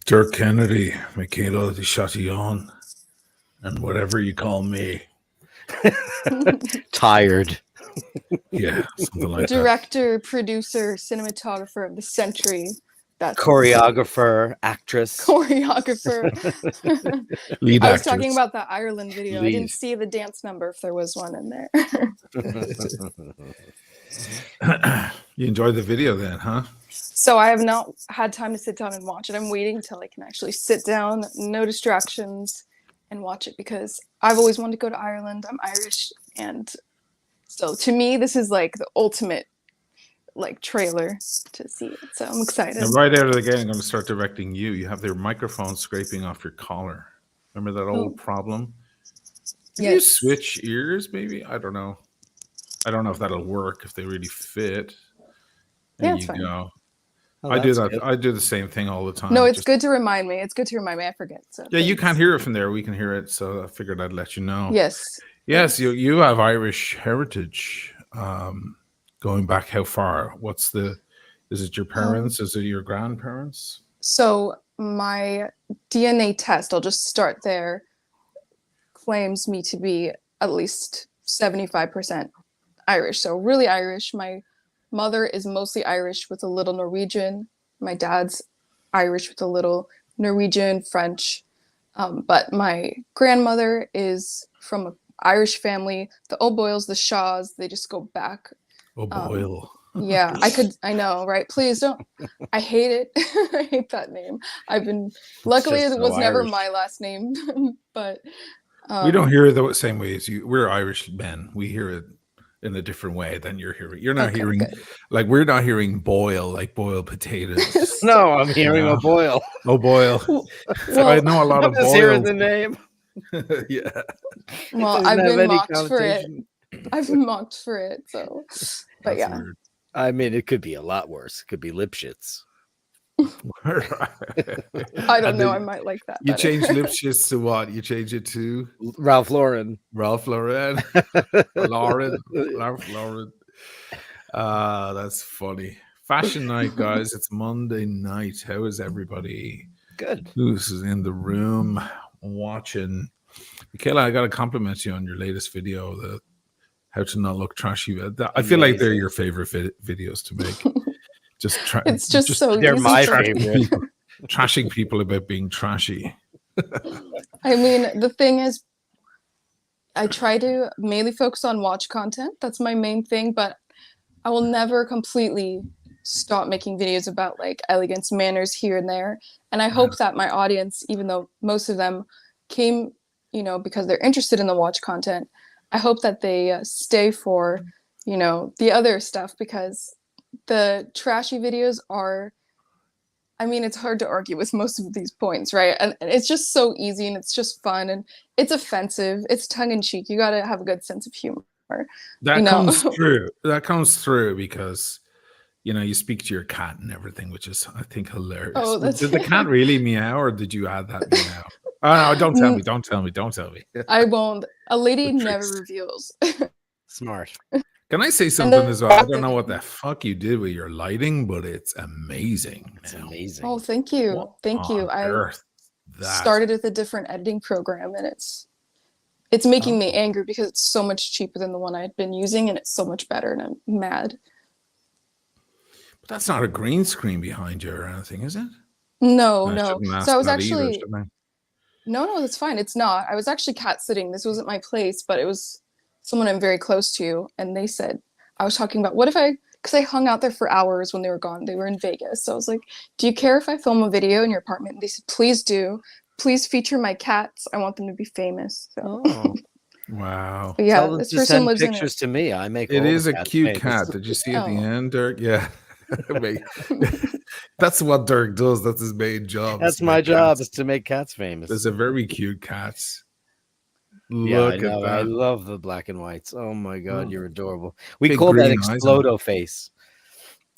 Dirk Kennedy, Michaela de Chatillon, and whatever you call me. Tired. Yeah, something like that. Director, producer, cinematographer of the century. That's Choreographer, actress. choreographer. Lead I was actress. talking about the Ireland video. I Lead. didn't see the dance number if there was one in there. You enjoyed the video then, huh? So I have not had time to sit down and watch it. I'm waiting till I can actually sit down, no distractions, and watch it because I've always wanted to go to Ireland. I'm Irish, and so to me, this is like the ultimate like trailer to see it. So I'm excited. And right out of the gate, I'm going to start directing you. You have their microphone scraping off your collar. Remember that old problem? Can you Yes. switch ears, maybe? I don't know. I don't know if that'll work, if they really fit. There Yeah, it's you fine. go. Oh, I do that's that. good. I do the same thing all the time. No, it's Just- good to remind me. It's good to remind me. I forget. So Yeah, you thanks. can't hear it from there. We can hear it, so I figured I'd let you know. Yes. Yes, you have Irish heritage. Going back how far? Is it your parents? Is it your grandparents? So my DNA test, I'll just start there, claims me to be at least 75% Irish. So really Irish. My mother is mostly Irish with a little Norwegian. My dad's Irish with a little Norwegian, French. But my grandmother is from an Irish family. The O'Boyles, the Shaws, they just go back. Oh, Boyle. Yeah, I know, right? Please don't. I hate it. I hate that name. Luckily just it so was never Irish. my last name, but We don't hear it the same way as you. We're Irish men. We hear it in a different way than you're hearing. You're not Okay, hearing, good. like, we're not hearing boil, like boiled potatoes. No, I'm hearing No. a boil. Oh, boil. Well, I know a lot I'm of just hearing boils. the name. Yeah. well, Doesn't I've have been any mocked for it. connotation. I've been mocked for it. So, but That's yeah, weird. I mean, it could be a lot worse. It could be Lipschitz. I don't And know. then I might like that. You better. change Lipschitz to what? You change it to Ralph Lauren. Ralph Lauren. Ralph Lauren. That's funny. Fashion night, guys. It's Monday night. How is everybody? Good. Who's in the room watching? Michaela, I got to compliment you on your latest video, the how to not look trashy. I feel like they're Amazing. your favorite videos to make. It's just so They're easy my for- favorite. trashing people about being trashy. I mean, the thing is, I try to mainly focus on watch content. That's my main thing, but I will never completely stop making videos about like elegance, manners here and there. And I hope that my audience, even though most of them came, because they're interested in the watch content, I hope that they stay for, the other stuff, because the trashy videos are, I mean, it's hard to argue with most of these points, right? And it's just so easy and it's just fun and it's offensive. It's tongue in cheek. You got to have a good sense of humor. That You know. comes through. That comes through because you speak to your cat and everything, which is, I think, hilarious. Oh, that's- Did the cat really meow, or did you add that meow? Oh no! Don't tell me! Don't tell me! Don't tell me! I won't. A lady The never tricks. reveals. Smart. Can I say something then- as well? I don't know what the fuck you did with your lighting, but it's amazing. It's now. amazing. Oh, thank you. What Thank you. on I earth that? started with a different editing program and it's making me angry because it's so much cheaper than the one I'd been using and it's so much better and I'm mad. But that's not a green screen behind you or anything, is it? No, I no. shouldn't ask So I was that either, actually shouldn't I? no, that's fine. It's not. I was actually cat sitting. This wasn't my place, but it was someone I'm very close to. And they said, I was talking about because I hung out there for hours when they were gone. They were in Vegas. So I was like, do you care if I film a video in your apartment? And they said, please do. Please feature my cats. I want them to be famous. So, Oh. Wow. but yeah, Tell them this to person send lives in pictures it. to me. I make It all is the a cats cute famous. cat. Did you see at the Oh. end, Dirk? Yeah. That's what Dirk does. That's his main job. That's is to my make job, cats. is to make cats famous. There's a very cute cats. Yeah, Look I at know. I that. love the black and whites. Oh my god, Oh. you're adorable. We Big call that green eyes on explodo face.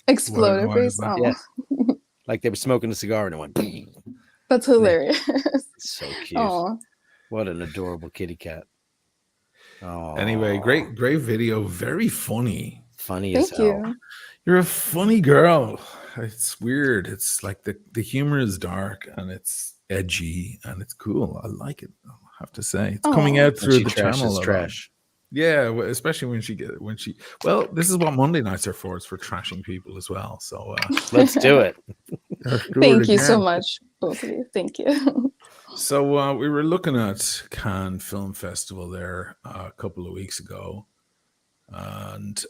Exploder Why is face. that? Oh, Yeah. Like they were smoking a cigar and it went. that's hilarious. So cute. Oh, What an adorable kitty cat. Oh. Anyway, great video. Very funny. Funny as Thank hell. you. You're a funny girl. It's weird. It's like the humor is dark and it's edgy and it's cool. I like it. I'll have to say it's coming Aw. out When through she the trashes channel a lot. trash. Yeah, especially when she. Well, this is what Monday nights are for. It's for trashing people as well. So Let's do it. Thank you so much, both of you. Thank you. So we were looking at Cannes Film Festival there a couple of weeks ago, and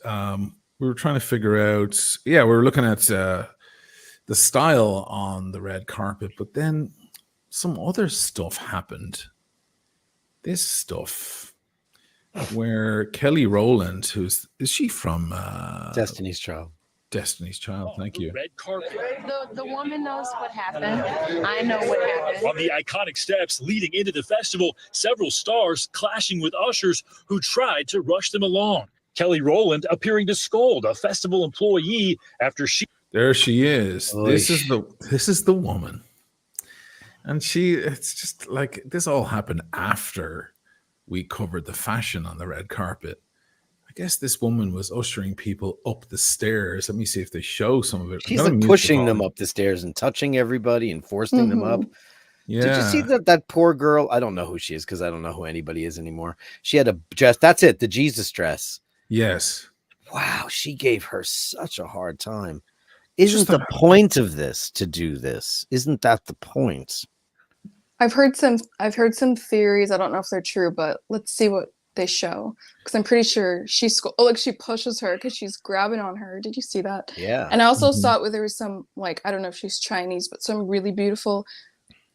we were trying to figure out. Yeah, we were looking at the style on the red carpet, but then some other stuff happened. This stuff where Kelly Rowland, is she from Destiny's Child. Destiny's Child? Thank you. Red carpet. The woman knows what happened. I know what happened. On the iconic steps leading into the festival, several stars clashing with ushers who tried to rush them along. Kelly Rowland appearing to scold a festival employee after she. There she is. Oy. This is the woman. And it's just like this all happened after we covered the fashion on the red carpet. I guess this woman was ushering people up the stairs. Let me see if they show some of it. She's like pushing them up the stairs and touching everybody and forcing them up. Yeah. Did you see that poor girl? I don't know who she is because I don't know who anybody is anymore. She had a dress. That's it. The Jesus dress. Yes. Wow. She gave her such a hard time. Isn't the point of this to do this? Isn't that the point? I've heard some theories. I don't know if they're true, but let's see what they show, because I'm pretty sure she pushes her because she's grabbing on her. Did you see that? Yeah. And I also saw it where there was some, like, I don't know if she's Chinese, but some really beautiful,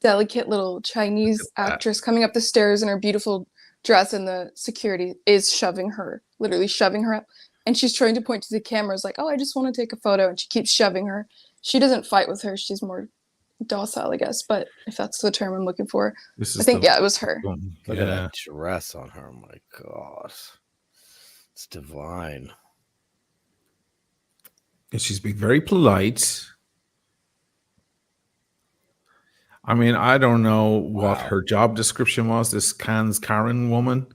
delicate little Chinese actress coming up the stairs in her beautiful dress, and the security is literally shoving her up, and she's trying to point to the cameras like, oh, I just want to take a photo, and she keeps shoving her. She doesn't fight with her. She's more docile, I guess, but if that's the term I'm looking for. I think it was her. Look at that dress on her. Oh my God. It's divine. And she's being very polite. I mean, I don't know what her job description was, this Cannes Karen woman.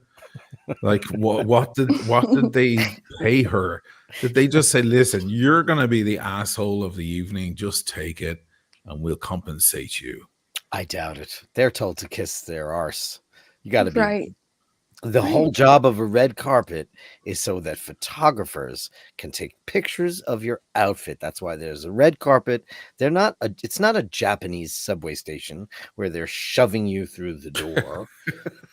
Like what did they pay her? Did they just say, listen, you're gonna be the asshole of the evening, just take it and we'll compensate you? I doubt it. They're told to kiss their arse. You got to be right. The whole job of a red carpet is so that photographers can take pictures of your outfit. That's why there's a red carpet. It's not a Japanese subway station where they're shoving you through the door.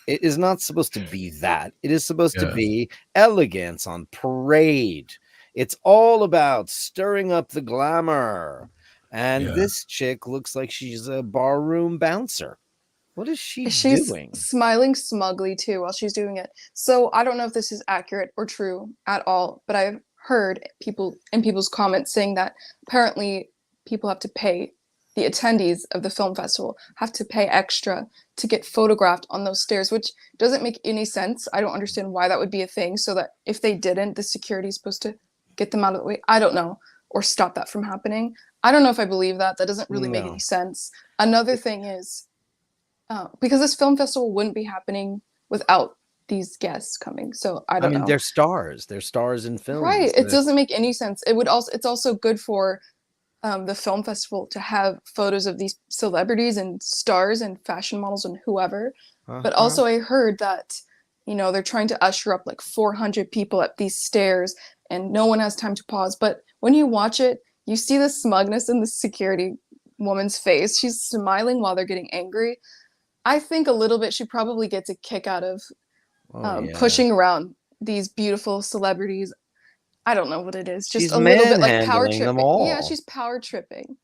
It is not supposed to be that. It is supposed to be elegance on parade. It's all about stirring up the glamour. And this chick looks like she's a barroom bouncer. What is she doing? She's smiling smugly too while she's doing it. So I don't know if this is accurate or true at all, but I've heard people's comments saying that apparently people have to pay, the attendees of the film festival have to pay extra to get photographed on those stairs, which doesn't make any sense. I don't understand why that would be a thing, so that if they didn't, the security is supposed to get them out of the way. I don't know, or stop that from happening. I don't know if I believe that. That doesn't really make any sense. Another thing is, because this film festival wouldn't be happening without these guests coming. So I don't know. They're stars. They're stars in films. Right. It doesn't make any sense. It's also good for the film festival to have photos of these celebrities and stars and fashion models and whoever. But also I heard that, they're trying to usher up like 400 people up these stairs and no one has time to pause. But when you watch it, you see the smugness in the security woman's face. She's smiling while they're getting angry. I think a little bit she probably gets a kick out of pushing around these beautiful celebrities. I don't know what it is. Just a little bit like power tripping. Yeah, she's power tripping.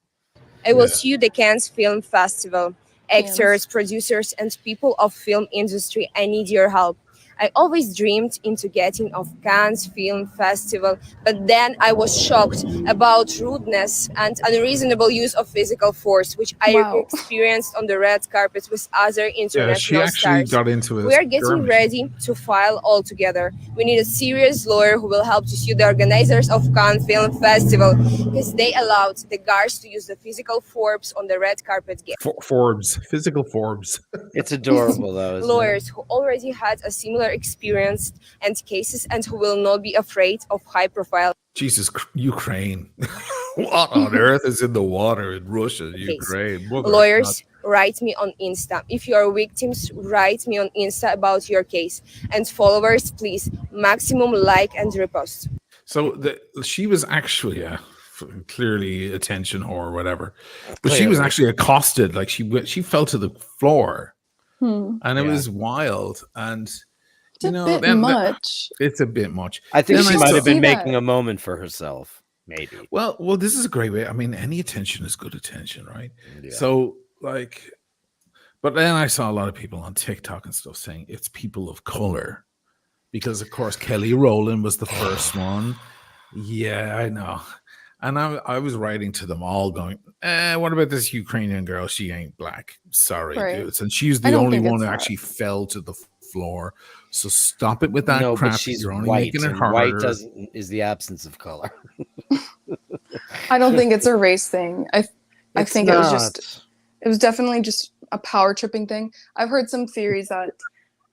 I will see you the Cannes Film Festival. Actors, producers, and people of film industry, I need your help. I always dreamed into getting of Cannes Film Festival, but then I was shocked about rudeness and unreasonable use of physical force, which I experienced on the red carpet with other international stars. Got into it. We are getting ready to file all together. We need a serious lawyer who will help to sue the organizers of Cannes Film Festival because they allowed the guards to use the physical force on the red carpet. Forbes, physical Forbes. It's adorable though. Lawyers who already had a similar experienced and cases and who will not be afraid of high-profile Jesus, Ukraine. What on earth is in the water in Russia, Ukraine? Mother of lawyers. Write me on Insta. If you are victims, write me on Insta about your case. And followers, please, maximum like and repost. So she was actually clearly attention whore or whatever, but she was actually accosted. Like she fell to the floor, and it was wild. And It's a bit much. It's a bit much. I think Then she I might saw- have been see making that. a moment for herself. Maybe. Well, this is a great way. I mean, any attention is good attention, right? Yeah. So, like, but then I saw a lot of people on TikTok and stuff saying it's people of color because, of course, Kelly Rowland was the first one. Yeah, I know. And I was writing to them all going, what about this Ukrainian girl? She ain't black. Sorry, Right. dudes. And she's I the don't only think one it's who that. actually fell to the floor. So stop it with that No, crap. but she's You're only white, making it and harder. white is the absence of color. I don't think it's a race thing. I It's think not. it was definitely just a power tripping thing. I've heard some theories that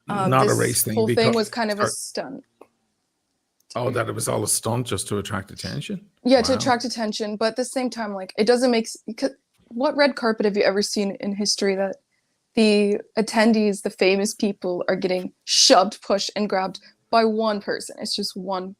Not a this race thing. whole thing because- was kind of a stunt. Oh, that it was all a stunt just to attract attention? Yeah, to Wow. attract attention, but at the same time, like it doesn't make because what red carpet have you ever seen in history that the attendees, the famous people, are getting shoved, pushed, and grabbed by one person? It's just one.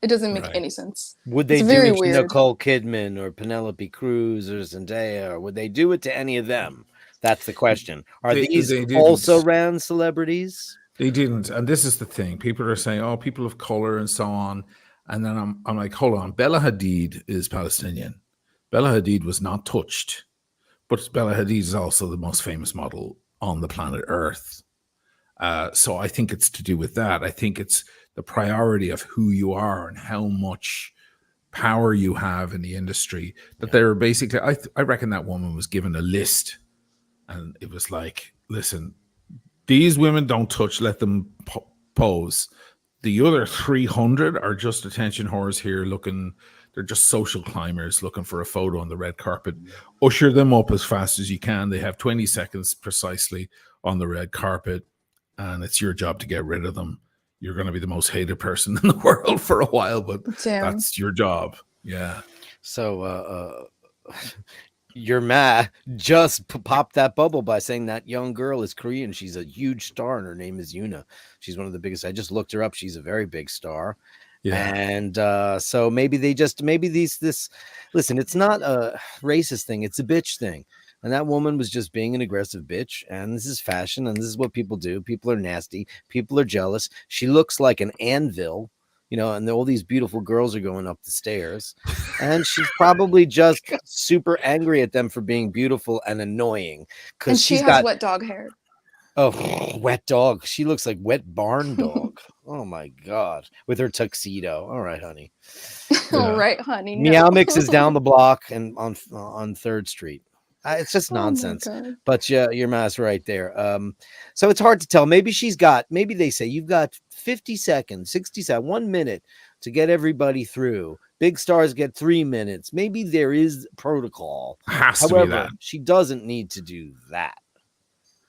It doesn't make Right. any sense. Would they It's do very it to weird. Nicole Kidman or Penelope Cruz or Zendaya, or would they do it to any of them? That's the question. Are They these didn't. also ran celebrities? They didn't. And this is the thing. People are saying, oh, people of color and so on. And then I'm like, hold on. Bella Hadid is Palestinian. Bella Hadid was not touched. But Bella Hadid is also the most famous model on the planet Earth. So I think it's to do with that. I think it's the priority of who you are and how much power you have in the industry. That they're basically, I reckon that woman was given a list. And it was like, listen, these women don't touch, let them pose. The other 300 are just attention whores here looking, they're just social climbers looking for a photo on the red carpet. Usher them up as fast as you can. They have 20 seconds precisely on the red carpet, and it's your job to get rid of them. You're going to be the most hated person in the world for a while, but Damn. that's your job. Yeah. So your ma just popped that bubble by saying that young girl is Korean. She's a huge star, and her name is Yuna. She's one of the biggest. I just looked her up. She's a very big star. Yeah. And so maybe this listen, it's not a racist thing, it's a bitch thing. And that woman was just being an aggressive bitch. And this is fashion, and this is what people do. People are nasty, people are jealous. She looks like an anvil, you know, and all these beautiful girls are going up the stairs. And she's probably just super angry at them for being beautiful and annoying. And Because she she's has got wet dog hair. oh, wet dog. She looks like wet barn dog. Oh my god, with her tuxedo. All right, honey. All right, honey. No. Meow Mix is down the block and on 3rd Street. It's just Oh my nonsense. God. But your ma's right there. So it's hard to tell. Maybe maybe they say you've got 50 seconds, 60 seconds, 1 minute to get everybody through. Big stars get 3 minutes. Maybe there is protocol. Has to be However, that. she doesn't need to do that.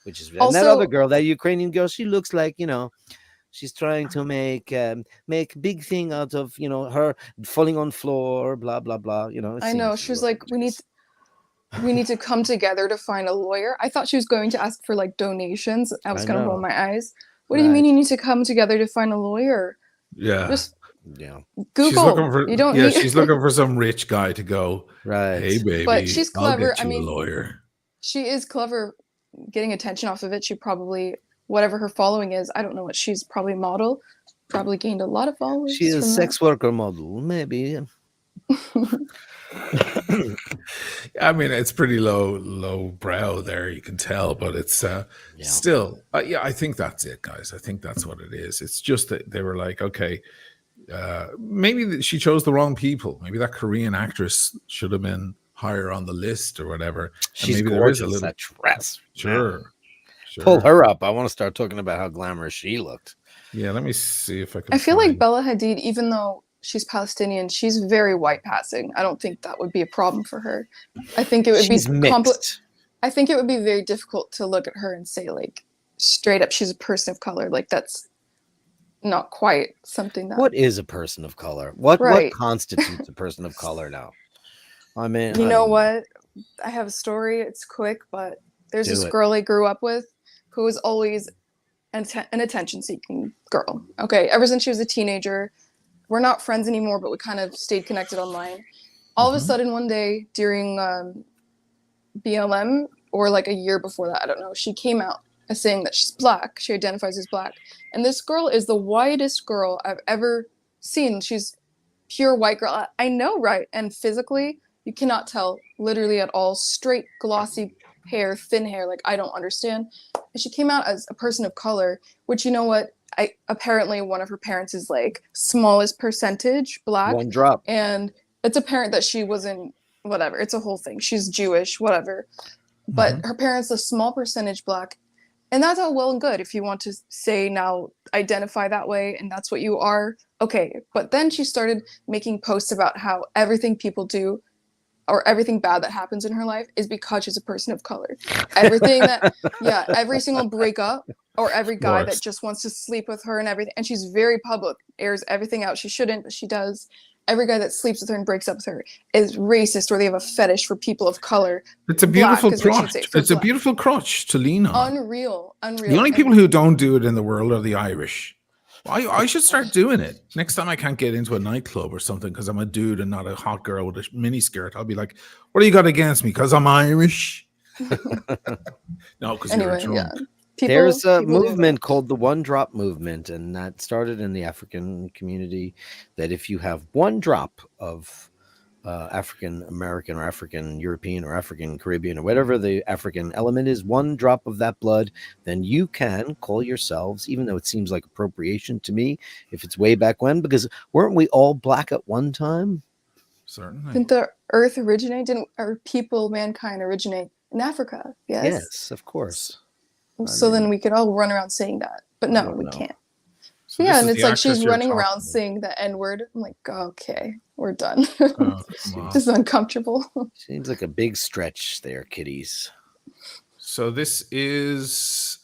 Which is and that Also- other girl, that Ukrainian girl, she looks like, you know, she's trying to make big thing out of, you know, her falling on floor, blah blah blah. You know, it I know. seems She was a little like, we need to come together to find a lawyer. I thought she was going to ask for like donations. I was I gonna know. roll my eyes. What do you Right. mean you need to come together to find a lawyer? Yeah. Just yeah, Google. You don't need. she's looking for some rich guy to go, right. hey, baby, But she's I'll clever. get I you mean, a lawyer. She is clever, getting attention off of it. She probably, whatever her following is, I don't know what she's probably model. Probably gained a lot of followers. She is a from sex worker model, maybe. I mean, it's pretty low brow there, you can tell, but it's still, yeah, I think that's it, guys. I think that's what it is. It's just that they were like, okay, maybe she chose the wrong people. Maybe that Korean actress should have been higher on the list or whatever. And She's maybe gorgeous. there is a little That dress. sure. Pull her up. I want to start talking about how glamorous she looked. Yeah, let me see if I can. I feel like find- Bella Hadid, even though she's Palestinian, she's very white passing. I don't think that would be a problem for her. I think it would She's be mixed. I think it would be very difficult to look at her and say like straight up she's a person of color. Like that's not quite something that. What is a person of color? What Right. constitutes a person of color now? I mean, You I know don't what? I have a story. It's quick, but there's Do this it. girl I grew up with who was always an attention-seeking girl. Okay, ever since she was a teenager, we're not friends anymore, but we kind of stayed connected online. All of a Mhm. sudden, one day during BLM, or like a year before that, I don't know, she came out as saying that she's black. She identifies as black, and this girl is the whitest girl I've ever seen. She's pure white girl. I know, right? And physically, you cannot tell literally at all. Straight, glossy hair, thin hair. Like, I don't understand. And she came out as a person of color, which, you know what? Apparently one of her parents is like smallest percentage black, one drop. and it's apparent that she wasn't whatever. It's a whole thing. She's Jewish, whatever. But Mhm. her parents a small percentage black, and that's all well and good if you want to say now identify that way and that's what you are. Okay, but then she started making posts about how everything people do or everything bad that happens in her life is because she's a person of color. Everything that, yeah, every single breakup or every guy course. that just wants to sleep with her and everything. And she's very public, airs everything out. She shouldn't, but she does. Every guy that sleeps with her and breaks up with her is racist, or they have a fetish for people of color. It's a Black beautiful is what she'd crotch. say, for It's a black. beautiful crotch to lean on. Unreal. The only And- people who don't do it in the world are the Irish. I should start doing it. Next time I can't get into a nightclub or something because I'm a dude and not a hot girl with a mini skirt, I'll be like, what do you got against me? Because I'm Irish? No, because anyway, you're yeah. drunk. There's a people do movement called the One Drop Movement, and that started in the African community. That if you have one drop of African American or African European or African Caribbean or whatever the African element is, one drop of that blood, then you can call yourselves, even though it seems like appropriation to me, if it's way back when, because weren't we all black at one time? Certainly. Didn't the Earth originate? Or people, mankind originate in Africa? Yes. Yes, of course. So I mean, then we could all run around saying that, but I no, don't we know. can't. So Yeah, this and is it's the like actress she's you're running talking around about. saying the N word. I'm like, okay, we're done. Oh, come on. This is uncomfortable. Seems like a big stretch there, kiddies. So this is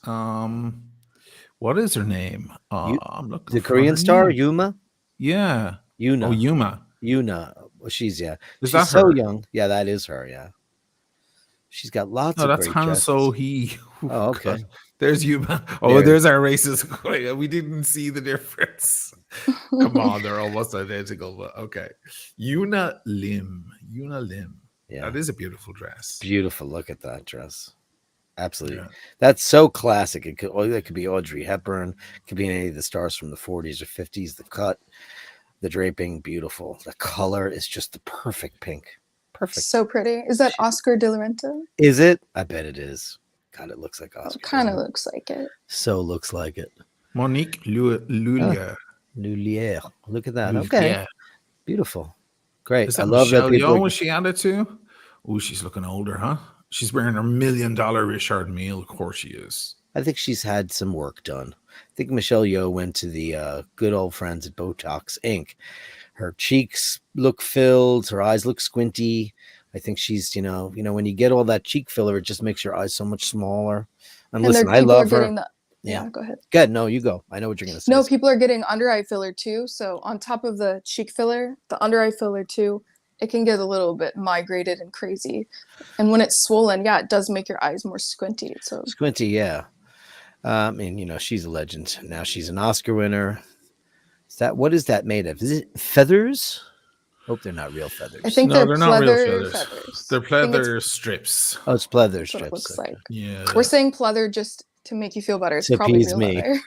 what is her name? I'm looking The for Korean her star, name. Yuma? Yeah. Yuna. Oh, Yuma. Yuna. Well, she's Is she's that so her? young. Yeah, that is her. Yeah, she's got lots No, of that's great Han dresses. So He. Oh, okay. God. There's Yuma. Oh, There. there's our racist. We didn't see the difference. Come on, they're almost identical, but okay. Yuna Lim. Yeah, That is a beautiful dress. beautiful. Look at that dress. Absolutely, Yeah. that's so classic. That could be Audrey Hepburn. It could be any of the stars from the 40s or 50s. The cut, the draping, beautiful. The color is just the perfect pink. Perfect. So pretty. Is that Oscar de la Renta? Is it? I bet it is. God, it looks like Oscar. It kind of doesn't it? looks like it. So looks like it. Monique Lulier. Lulier. Look at that. Okay. Beautiful. Great. Is I that love that Michelle people. Yeoh? Was she added to? Oh, she's looking older, huh? She's wearing her $1 million Richard Mille. Of course she is. I think she's had some work done. I think Michelle Yeoh went to the good old friends at Botox Inc. Her cheeks look filled. Her eyes look squinty. I think she's, when you get all that cheek filler, it just makes your eyes so much smaller. And listen, I people are love her. getting Yeah. Go ahead. Good. No, you go. I know what you're going to say. No, people are getting under eye filler too. So on top of the cheek filler, the under eye filler too, it can get a little bit migrated and crazy. And when it's swollen, yeah, it does make your eyes more squinty. So Squinty, yeah. I mean, she's a legend. Now she's an Oscar winner. What is that made of? Is it feathers? Hope they're not real feathers. I think No, they're not real pleather feathers. They're I think it's pleather strips. Oh, it's pleather what strips. it looks Okay. like. Yeah. We're saying pleather just to make you feel better. It's To probably appease real me. leather.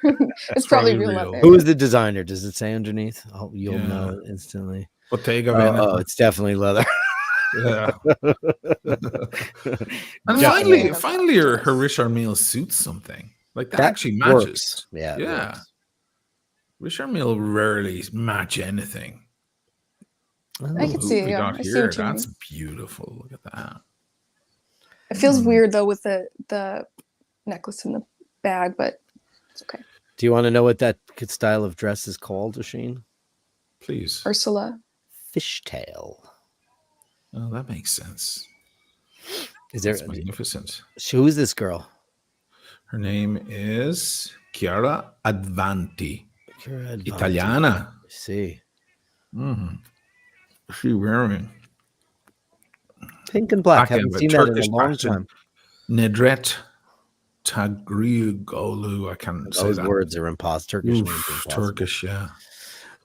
It's probably probably real real. leather. Who is the designer? Does it say underneath? Oh, you'll Yeah. know instantly. Bottega Oh, Veneta. it's definitely leather. Yeah. And Definitely. finally, her Richard Mille suits something. Like that actually matches. works. Yeah. it Yeah. works. Richard Mille rarely match anything. I can Who see we it. Yeah, got I see here? what you That's mean. beautiful. Look at that. It feels Hmm. weird though with the necklace in the bag, but it's okay. Do you want to know what that style of dress is called, Asheen? Please. Ursula. Fishtail. Oh, that makes sense. Is there? That's magnificent. Who is this girl? Her name is Chiara Advanti. Your advantage. Italiana. I see. Mm. She wearing Pink and black. Black Haven't and seen that in a Turkish long fashion. time. Nedret Tagrioglu. I can't say Those that. words are impossible. Turkish names are Oof, impossible. Turkish, yeah.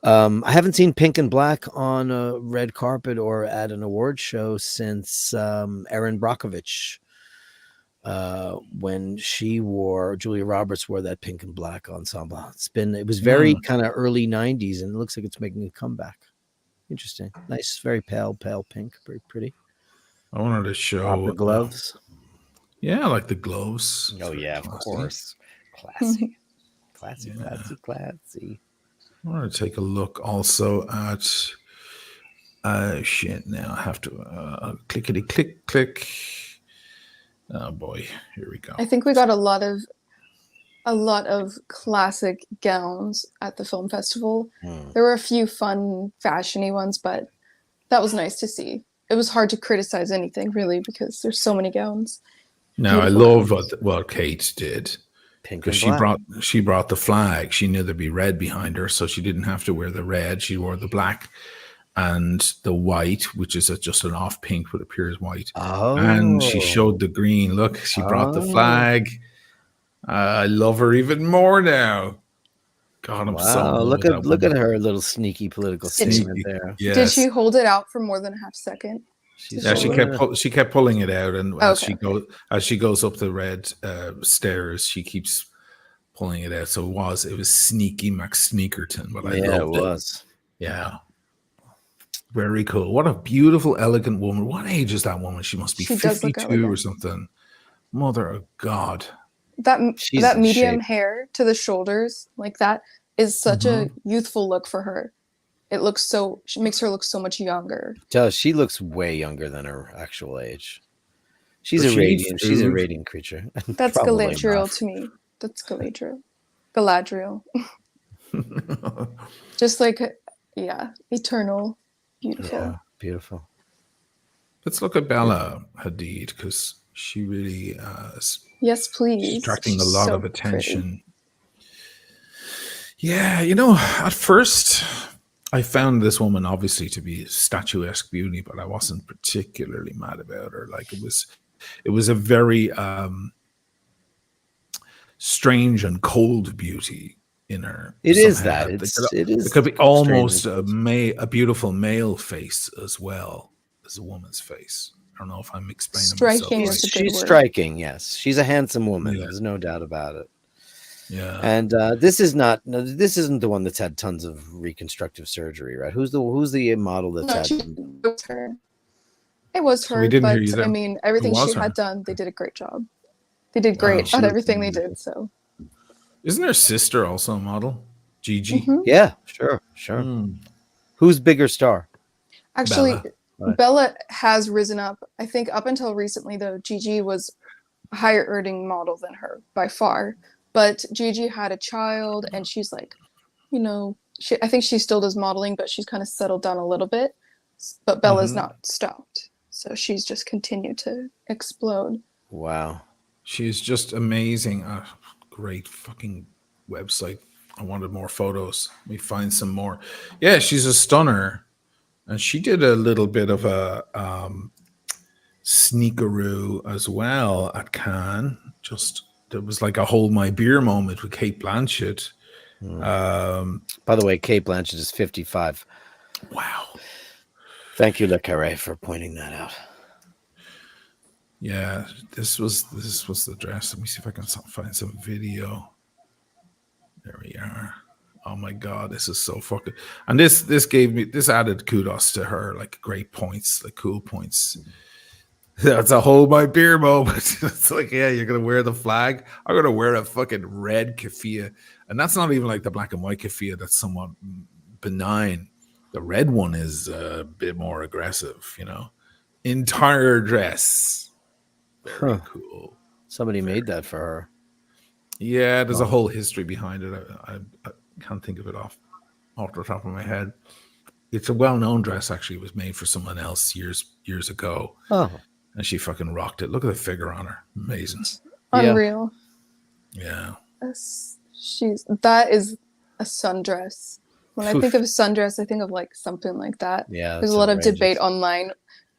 I haven't seen Pink and Black on a red carpet or at an award show since Erin Brockovich. When Julia Roberts wore that pink and black ensemble. It was very kind of early 90s, and it looks like it's making a comeback. Interesting. Nice, very pale pink, very pretty. I wanted to show Opera gloves. Yeah, I like the gloves. Oh It's yeah, very of classy. course. Classy. Classy, Yeah. classy. I want to take a look also at shit. Now I have to clickety click. Oh boy, here we go. I think we got a lot of classic gowns at the film festival. There were a few fun, fashiony ones, but that was nice to see. It was hard to criticize anything really because there's so many gowns. Now I Beautiful love gowns. what Kate did. Pink Because and black. she brought the flag. She knew there'd be red behind her, so she didn't have to wear the red. She wore the black and the white, which is just an off pink but appears white. Oh. And she showed the green. Look, she brought the flag. I love her even more now. God, I'm so in love with that look at woman. her little sneaky political Did statement she- there. Yes. Did she hold it out for more than a half second? Yeah, she kept pulling it out, and Okay. as she goes up the red stairs, she keeps pulling it out. So it was sneaky Max Sneakerton, but I Yeah, it loved it. was. Yeah, very cool. What a beautiful, elegant woman. What age is that woman? She must be She does look 52 or elegant. something. Mother of God. She's That in medium shape. hair to the shoulders, like that, is such a youthful look for her. She makes her look so much younger. She looks way younger than her actual age. She's But a she needs radiant. She's a food. radiant creature. That's Probably Galadriel not. to me. That's Galadriel. Galadriel. Just like, yeah, eternal, beautiful. Yeah, beautiful. Let's look at Bella Hadid because she really is Yes, please. attracting a She's lot so of pretty. attention. Yeah, at first I found this woman obviously to be statuesque beauty, but I wasn't particularly mad about her. Like it was a very strange and cold beauty in her. It is somehow. that. It It could be strange almost and a beautiful male face as well as a woman's face. I don't know if I'm explaining Striking myself is a right. good She's word. striking, yes. She's a handsome woman. Yeah. There's no doubt about it. Yeah. And this isn't the one that's had tons of reconstructive surgery, right? Who's the model that's No, had? it was her. It was So her, we didn't hear you but there. I mean, everything was she her? had done, they did a great job. They did Wow, great she at looks everything they beautiful. did. So Isn't her sister also a model? Gigi. Mhm. Yeah, sure. Hmm. Who's bigger star? Actually, Bella. Right. Bella has risen up. I think up until recently, though, Gigi was a higher earning model than her by far. But Gigi had a child, and she's like, I think she still does modeling, but she's kind of settled down a little bit. But Bella's not stopped, so she's just continued to explode. Wow. She's just amazing. Great fucking website. I wanted more photos. Let me find some more. Yeah, she's a stunner. And she did a little bit of a sneakeroo as well at Cannes. There was like a hold my beer moment with Kate Blanchett. By the way, Kate Blanchett is 55. Wow. Thank you, Le Carré, for pointing that out. Yeah, this was the dress. Let me see if I can find some video. There we are. Oh my God, this is so fucking. And this added kudos to her, like great points, like cool points. That's a hold my beer moment. It's like, yeah, you're gonna wear the flag. I'm gonna wear a fucking red keffiyeh, and that's not even like the black and white keffiyeh. That's somewhat benign. The red one is a bit more aggressive, Entire dress, very cool. Somebody made that for her. Yeah, there's a whole history behind it. I can't think of it off the top of my head. It's a well-known dress. Actually, it was made for someone else years ago. Oh, And she fucking rocked it. Look at the figure on her. Amazing. Yeah. Unreal. Yeah. That is a sundress. When I think of a sundress, I think of like something like that. Yeah, There's it's a lot of outrageous. debate online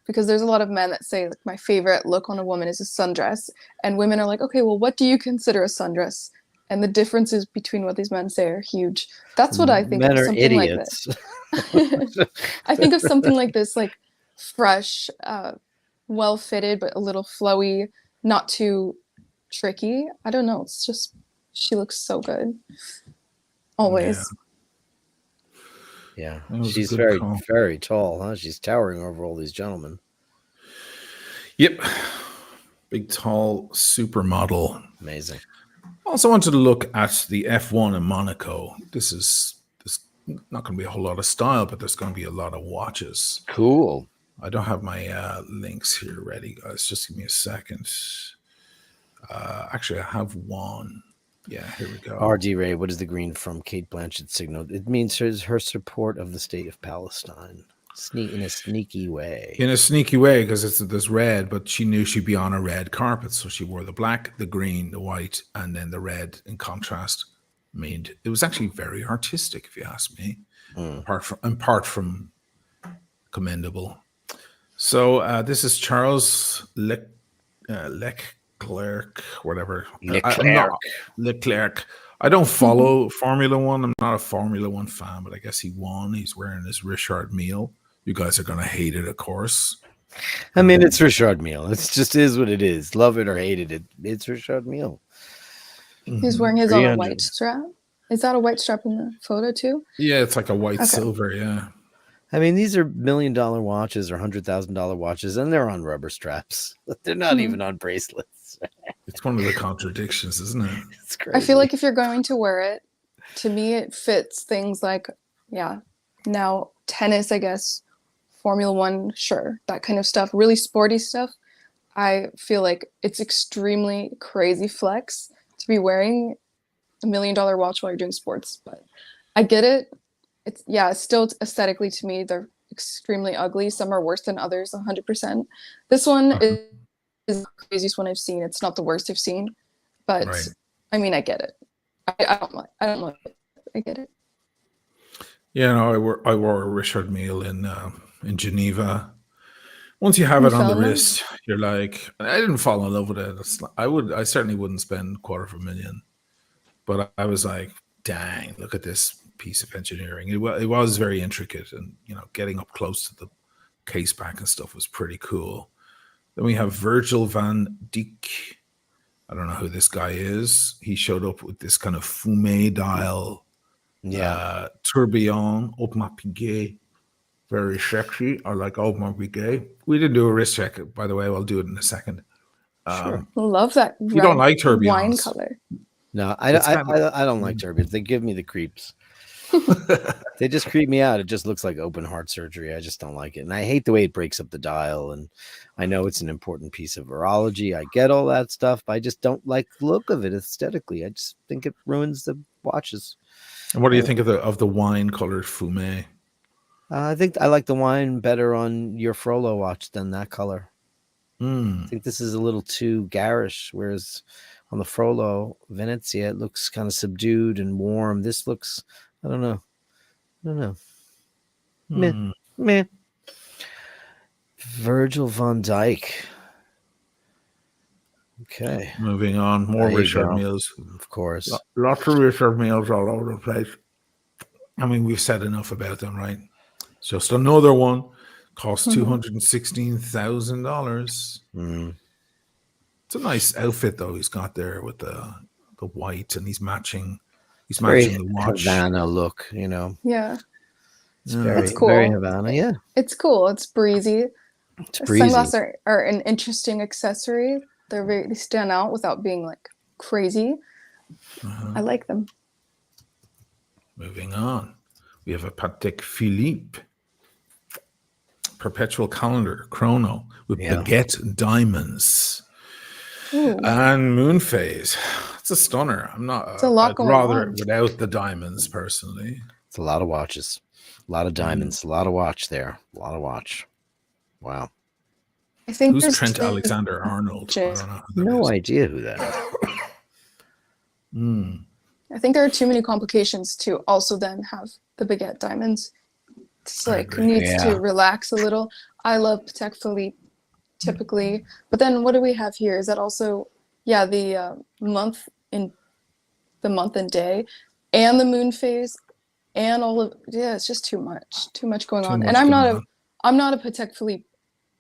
because there's a lot of men that say like my favorite look on a woman is a sundress, and women are like, okay, well, what do you consider a sundress? And the differences between what these men say are huge. That's what I think Men of, are something like this. idiots. I think of something like this, like fresh, well fitted, but a little flowy, not too tricky. I don't know. It's just she looks so good. Always. Yeah, That was a she's good very, call. very tall, huh? She's towering over all these gentlemen. Yep. Big, tall supermodel. Amazing. Also wanted to look at the F1 in Monaco. This not going to be a whole lot of style, but there's going to be a lot of watches. Cool. I don't have my links here ready, guys. Just give me a second. Actually, I have one. Yeah, here we go. RD Ray, what is the green from Kate Blanchett signal? It means her support of the state of Palestine. In a sneaky way. In a sneaky way, because it's this red, but she knew she'd be on a red carpet, so she wore the black, the green, the white, and then the red in contrast. Made it was actually very artistic, if you ask me. Apart from commendable. So this is Charles Leclerc, whatever. Leclerc. I don't follow Formula One. I'm not a Formula One fan, but I guess he won. He's wearing his Richard Mille. You guys are going to hate it, of course. I mean, it's Richard Mille. It just is what it is. Love it or hate it. It's Richard Mille. He's wearing his on a 300. white strap. Is that a white strap in the photo too? Yeah, it's like a white silver, yeah. I mean, these are $1 million watches or $100,000 watches, and they're on rubber straps. They're not even on bracelets. It's one of the contradictions, isn't it? It's crazy. I feel like if you're going to wear it, to me, it fits things like, now tennis, I guess, Formula One, sure, that kind of stuff, really sporty stuff. I feel like it's extremely crazy flex to be wearing $1 million watch while you're doing sports, but I get it. It's still aesthetically to me, they're extremely ugly. Some are worse than others, 100%. This one is the craziest one I've seen. It's not the worst I've seen, but Right. I mean, I get it. I don't like it. I get it. Yeah, no, I wore a Richard Mille in Geneva. Once you have it on the wrist, you're like, I didn't fall in love with it. I certainly wouldn't spend $250,000, but I was like, dang, look at this piece of engineering. It was very intricate, and getting up close to the case back and stuff was pretty cool. Then we have Virgil van Dijk. I don't know who this guy is. He showed up with this kind of fume dial, tourbillon, Augment Piguet. Very sexy. I like Augment Piguet. We didn't do a wrist check, by the way. I'll do it in a second. Sure. Love that. You don't like tourbillons? Wine color. No, I don't like tourbillons. They give me the creeps. They just creep me out. It just looks like open heart surgery. I just don't like it. And I hate the way it breaks up the dial. And I know it's an important piece of virology. I get all that stuff, but I just don't like the look of it aesthetically. I just think it ruins the watches. And what do you think of the wine colored fume? I think I like the wine better on your Frollo watch than that color. I think this is a little too garish, whereas on the Frollo Venezia, it looks kind of subdued and warm. This looks, I don't know. Meh. Virgil van Dijk. Okay. Moving on. More Richard Milles. Of course. Lots of Richard Milles all over the place. I mean, we've said enough about them, right? Just another one. Cost $216,000. It's a nice outfit, though. He's got there with the white, and he's matching the watch. Havana look, Yeah. It's That's cool. Very Havana, yeah. It's cool. It's breezy. It's breezy. Sunglasses are an interesting accessory. They stand out without being like crazy. I like them. Moving on. We have a Patek Philippe perpetual calendar chrono with baguette diamonds. Ooh. And moon phase. It's a stunner. It's a lot going rather on. without the diamonds personally. It's a lot of watches, a lot of diamonds, a lot of watch there, a lot of watch. Wow. I think Who's there's Trent Alexander-Arnold? I don't know. No idea who that is. I think there are too many complications to also then have the baguette diamonds. It's I like agree. needs Yeah. to relax a little. I love Patek Philippe typically, but then what do we have here? Is that also the month and day and the moon phase and all of it's just too much going Too on. much And I'm going not a Patek Philippe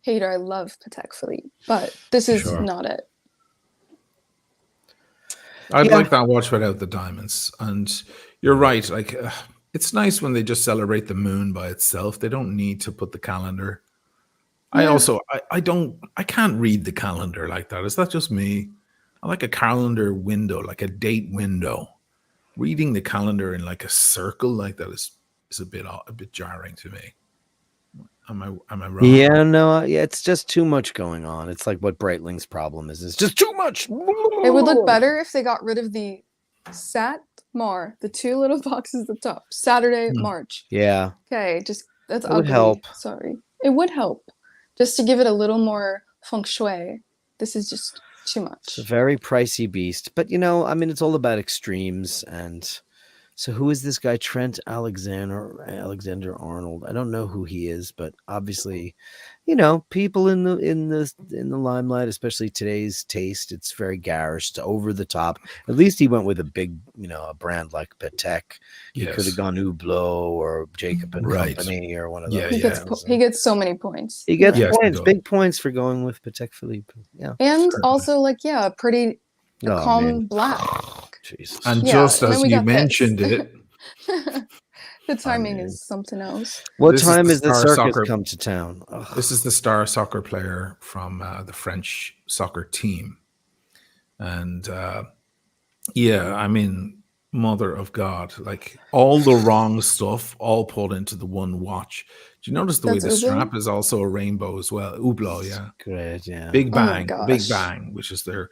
hater. I love Patek Philippe, but this is Sure. not it. I'd Yeah. like that watch without the diamonds. And you're right. Like, it's nice when they just celebrate the moon by itself. They don't need to put the calendar. I Yeah. also, I can't read the calendar like that. Is that just me? I like a calendar window, like a date window. Reading the calendar in like a circle like that is a bit jarring to me. Am I wrong? Yeah, no, yeah, it's just too much going on. It's like what Breitling's problem is. It's just too much. It would look better if they got rid of the Sat Mar, the two little boxes at the top. Saturday, March. Yeah, Okay, just that's It would ugly. help. Sorry. It would help. Just to give it a little more feng shui. This is just too much. it's a very pricey beast. But, I mean, it's all about extremes. And so who is this guy? Trent Alexander Arnold. I don't know who he is, but obviously, people in the limelight, especially today's taste, it's very garish. It's over the top. At least he went with a big, a brand like Patek. He could Yes. have gone Hublot or Jacob and Right. Company or one of Yeah, those. He gets so many points. He gets Yes, he points, does. big points for going with Patek Philippe. Yeah. And also a pretty Oh, calm man. black. Jesus. And Yeah, just and as then we you got this. mentioned it, The timing man. is something else. What This is time the is the Star circus Soccer- come to town? Ugh. this is the star soccer player from the French soccer team. And I mean, mother of God, like all the wrong stuff all pulled into the one watch. Do you notice the way That's the Hublot? strap is also a rainbow as well? Hublot, yeah. Great, yeah. Big Oh my Bang, gosh. Big Bang, which is their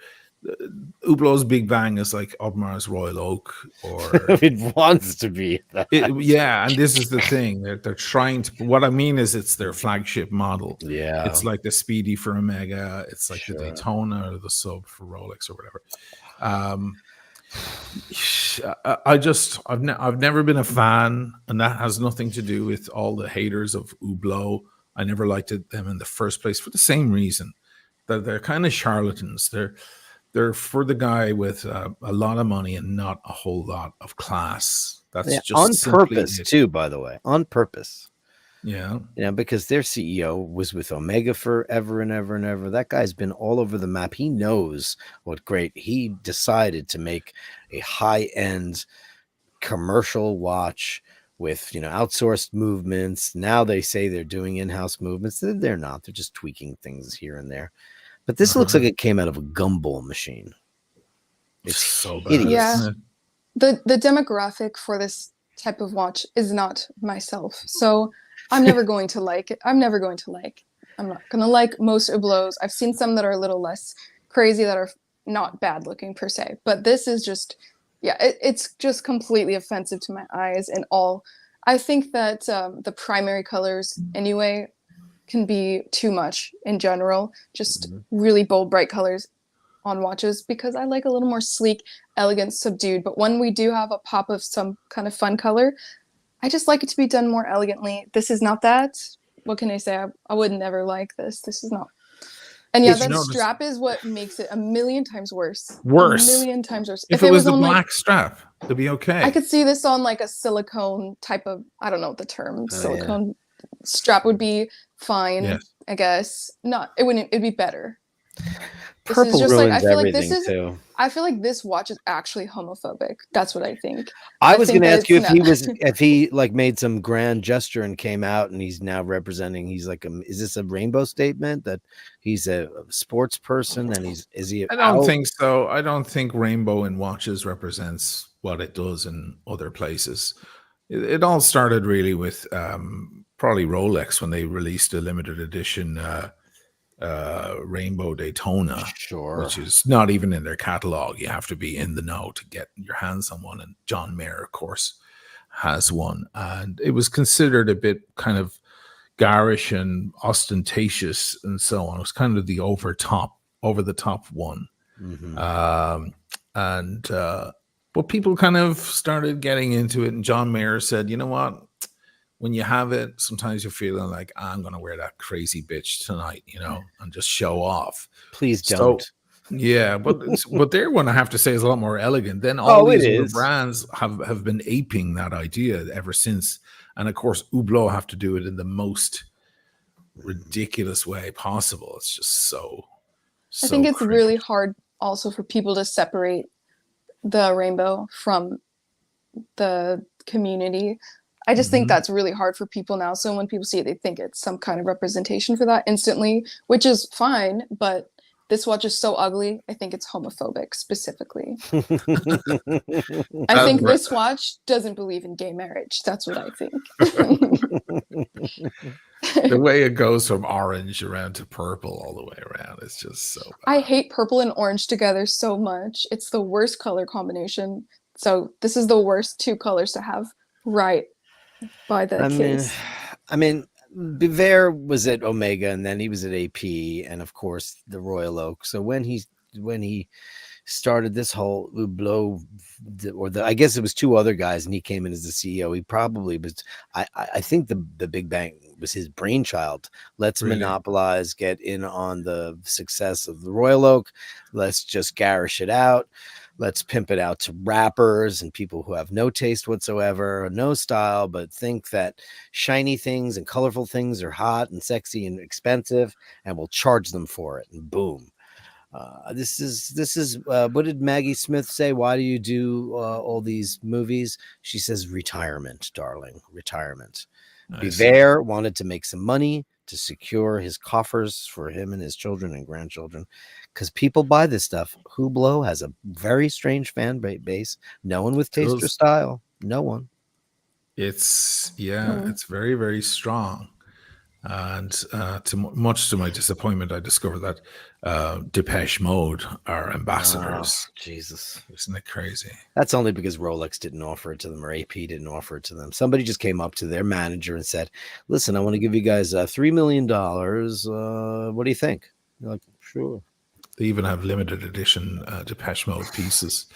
Hublot's Big Bang is like Audemars Royal Oak, or It wants to be that. yeah. And this is the thing, they're trying to. What I mean is, it's their flagship model. Yeah. It's like the Speedy for Omega. It's like Sure. the Daytona or the Sub for Rolex or whatever. I've never been a fan, and that has nothing to do with all the haters of Hublot. I never liked them in the first place for the same reason. That they're kind of charlatans. They're for the guy with a lot of money and not a whole lot of class. That's Yeah, just on simply purpose it. too, by the way. On purpose. Yeah. Because their CEO was with Omega forever and ever and ever. That guy's been all over the map. He knows what great. He decided to make a high-end commercial watch with outsourced movements. Now they say they're doing in-house movements. They're not. They're just tweaking things here and there. But this looks like it came out of a gumball machine. It's so bad. hideous. Yeah. isn't it? The demographic for this type of watch is not myself. So I'm never going to like it. I'm not going to like most Hublots. I've seen some that are a little less crazy, that are not bad looking per se. But this is just, it's just completely offensive to my eyes and all. I think that the primary colors anyway can be too much in general. Just really bold, bright colors on watches, because I like a little more sleek, elegant, subdued. But when we do have a pop of some kind of fun color, I just like it to be done more elegantly. This is not that. What can I say? I would never like this. This is not. And yeah, Did you that notice- strap is what makes it a million times worse. Worse. A million times worse. If it was the on, black strap, it'd be okay. I could see this on like a silicone type of, I don't know the term, yeah. silicone strap would be fine, Yes. I guess. Not, it wouldn't, it'd be better. This is Purple just like, ruins I feel like this everything is, too. I feel like this watch is actually homophobic. That's what I think. I I was think going to that ask you it's if he like made some grand gesture and came out and he's now representing. He's like, is this a rainbow statement that he's a sports person and is he? I don't out? think so. I don't think rainbow in watches represents what it does in other places. It all started really with probably Rolex when they released a limited edition Rainbow Daytona, Sure. which is not even in their catalog. You have to be in the know to get your hands on one. And John Mayer, of course, has one. And it was considered a bit kind of garish and ostentatious and so on. It was kind of the over the top one. Mhm. But Well, people kind of started getting into it, and John Mayer said, "You know what? When you have it, sometimes you're feeling like I'm going to wear that crazy bitch tonight, and just show off." Please So, don't. yeah, but what their one I have to say is a lot more elegant. Then all Oh, it these other is. brands have been aping that idea ever since, and of course, Hublot have to do it in the most ridiculous way possible. It's just so. I think it's crazy. really hard also for people to separate the rainbow from the community. I just think that's really hard for people now. So when people see it, they think it's some kind of representation for that instantly, which is fine. But this watch is so ugly. I think it's homophobic specifically. I think this watch doesn't believe in gay marriage. That's what I think. The way it goes from orange around to purple all the way around is just so bad. I hate purple and orange together so much. It's the worst color combination. So this is the worst two colors to have right by the case. I mean, Biver was at Omega, and then he was at AP, and of course the Royal Oak. So when he started this whole Hublot, I guess it was two other guys, and he came in as the CEO. He probably was. I think the Big Bang was his brainchild. Let's monopolize, get in on the success of the Royal Oak. Let's just garish it out. Let's pimp it out to rappers and people who have no taste whatsoever, no style, but think that shiny things and colorful things are hot and sexy and expensive, and we'll charge them for it. And boom. This is what did Maggie Smith say? Why do you do all these movies? She says, retirement, darling, retirement. Biver wanted to make some money to secure his coffers for him and his children and grandchildren, because people buy this stuff. Hublot has a very strange fan base. No one with taste or style. No one. It's it's very, very strong. And much to my disappointment, I discovered that Depeche Mode are ambassadors. Oh, Jesus. Isn't it crazy? That's only because Rolex didn't offer it to them, or AP didn't offer it to them. Somebody just came up to their manager and said, listen, I want to give you guys $3 million. What do you think? They're like, sure. They even have limited edition Depeche Mode pieces.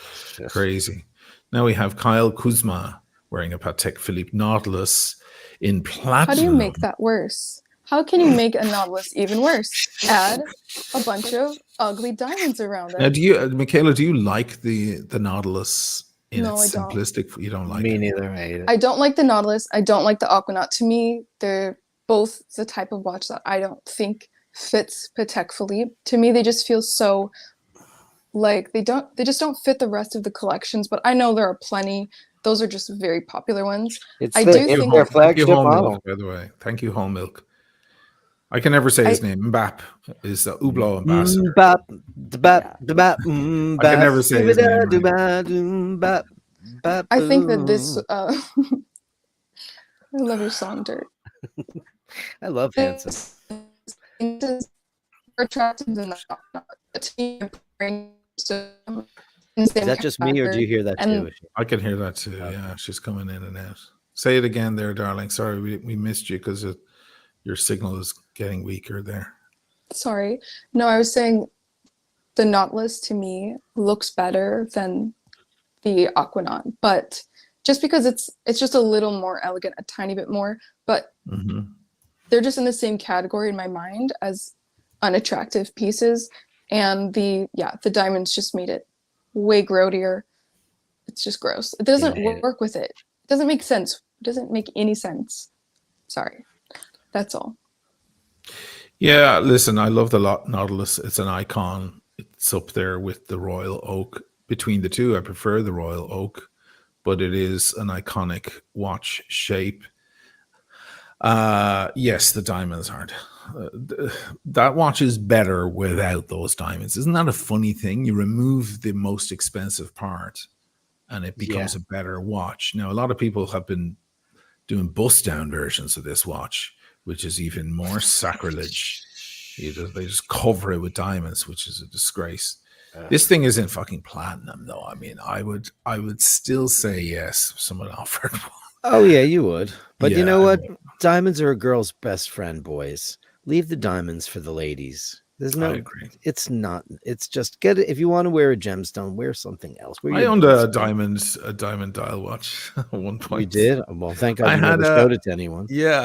Crazy. Now we have Kyle Kuzma wearing a Patek Philippe Nautilus in platinum. How do you make that worse? How can you make a Nautilus even worse? Add a bunch of ugly diamonds around it. Now, Michaela, do you like the Nautilus in No, its I don't. simplistic? You don't like Me it? neither. I hate it. I don't like the Nautilus. I don't like the Aquanaut. To me, they're both the type of watch that I don't think fits Patek Philippe. To me, they just feel so like they just don't fit the rest of the collections. But I know there are plenty. Those are just very popular ones. It's I the do think their Thank flagship you, Home model. Milk, by the way. Thank you, Home Milk. I can never say his name. Mbap is the Hublot ambassador. I can never say his name right. I think that this I love your song, Dirt. I love Hanson. This is more attractive than the Aquanaut. To me, Is that just me, or do you hear that too? I can hear that too. Yeah, she's coming in and out. Say it again there, darling. Sorry, we missed you because your signal is getting weaker there. Sorry. No, I was saying the Nautilus to me looks better than the Aquanaut, but just because it's just a little more elegant, a tiny bit more, but they're just in the same category in my mind as unattractive pieces, and the diamonds just made it way grodier. It's just gross. It doesn't work with it. It doesn't make sense. It doesn't make any sense. Sorry. That's all. Yeah, listen, I love the Nautilus. It's an icon. It's up there with the Royal Oak. Between the two, I prefer the Royal Oak, but it is an iconic watch shape. Yes, the diamonds aren't. That watch is better without those diamonds. Isn't that a funny thing? You remove the most expensive part and it becomes a better watch. Now, a lot of people have been doing bust down versions of this watch, which is even more sacrilege. They just cover it with diamonds, which is a disgrace. This thing is in fucking platinum, though. I mean, I would still say yes if someone offered one. Oh yeah, you would. But Yeah, you know I what? would. Diamonds are a girl's best friend, boys. Leave the diamonds for the ladies. There's I no. agree. It's not. It's just get it. If you want to wear a gemstone, wear something else. Wear I your owned gemstone. a diamond dial watch at one You point. did? Well, thank God I you had never showed it to anyone. yeah,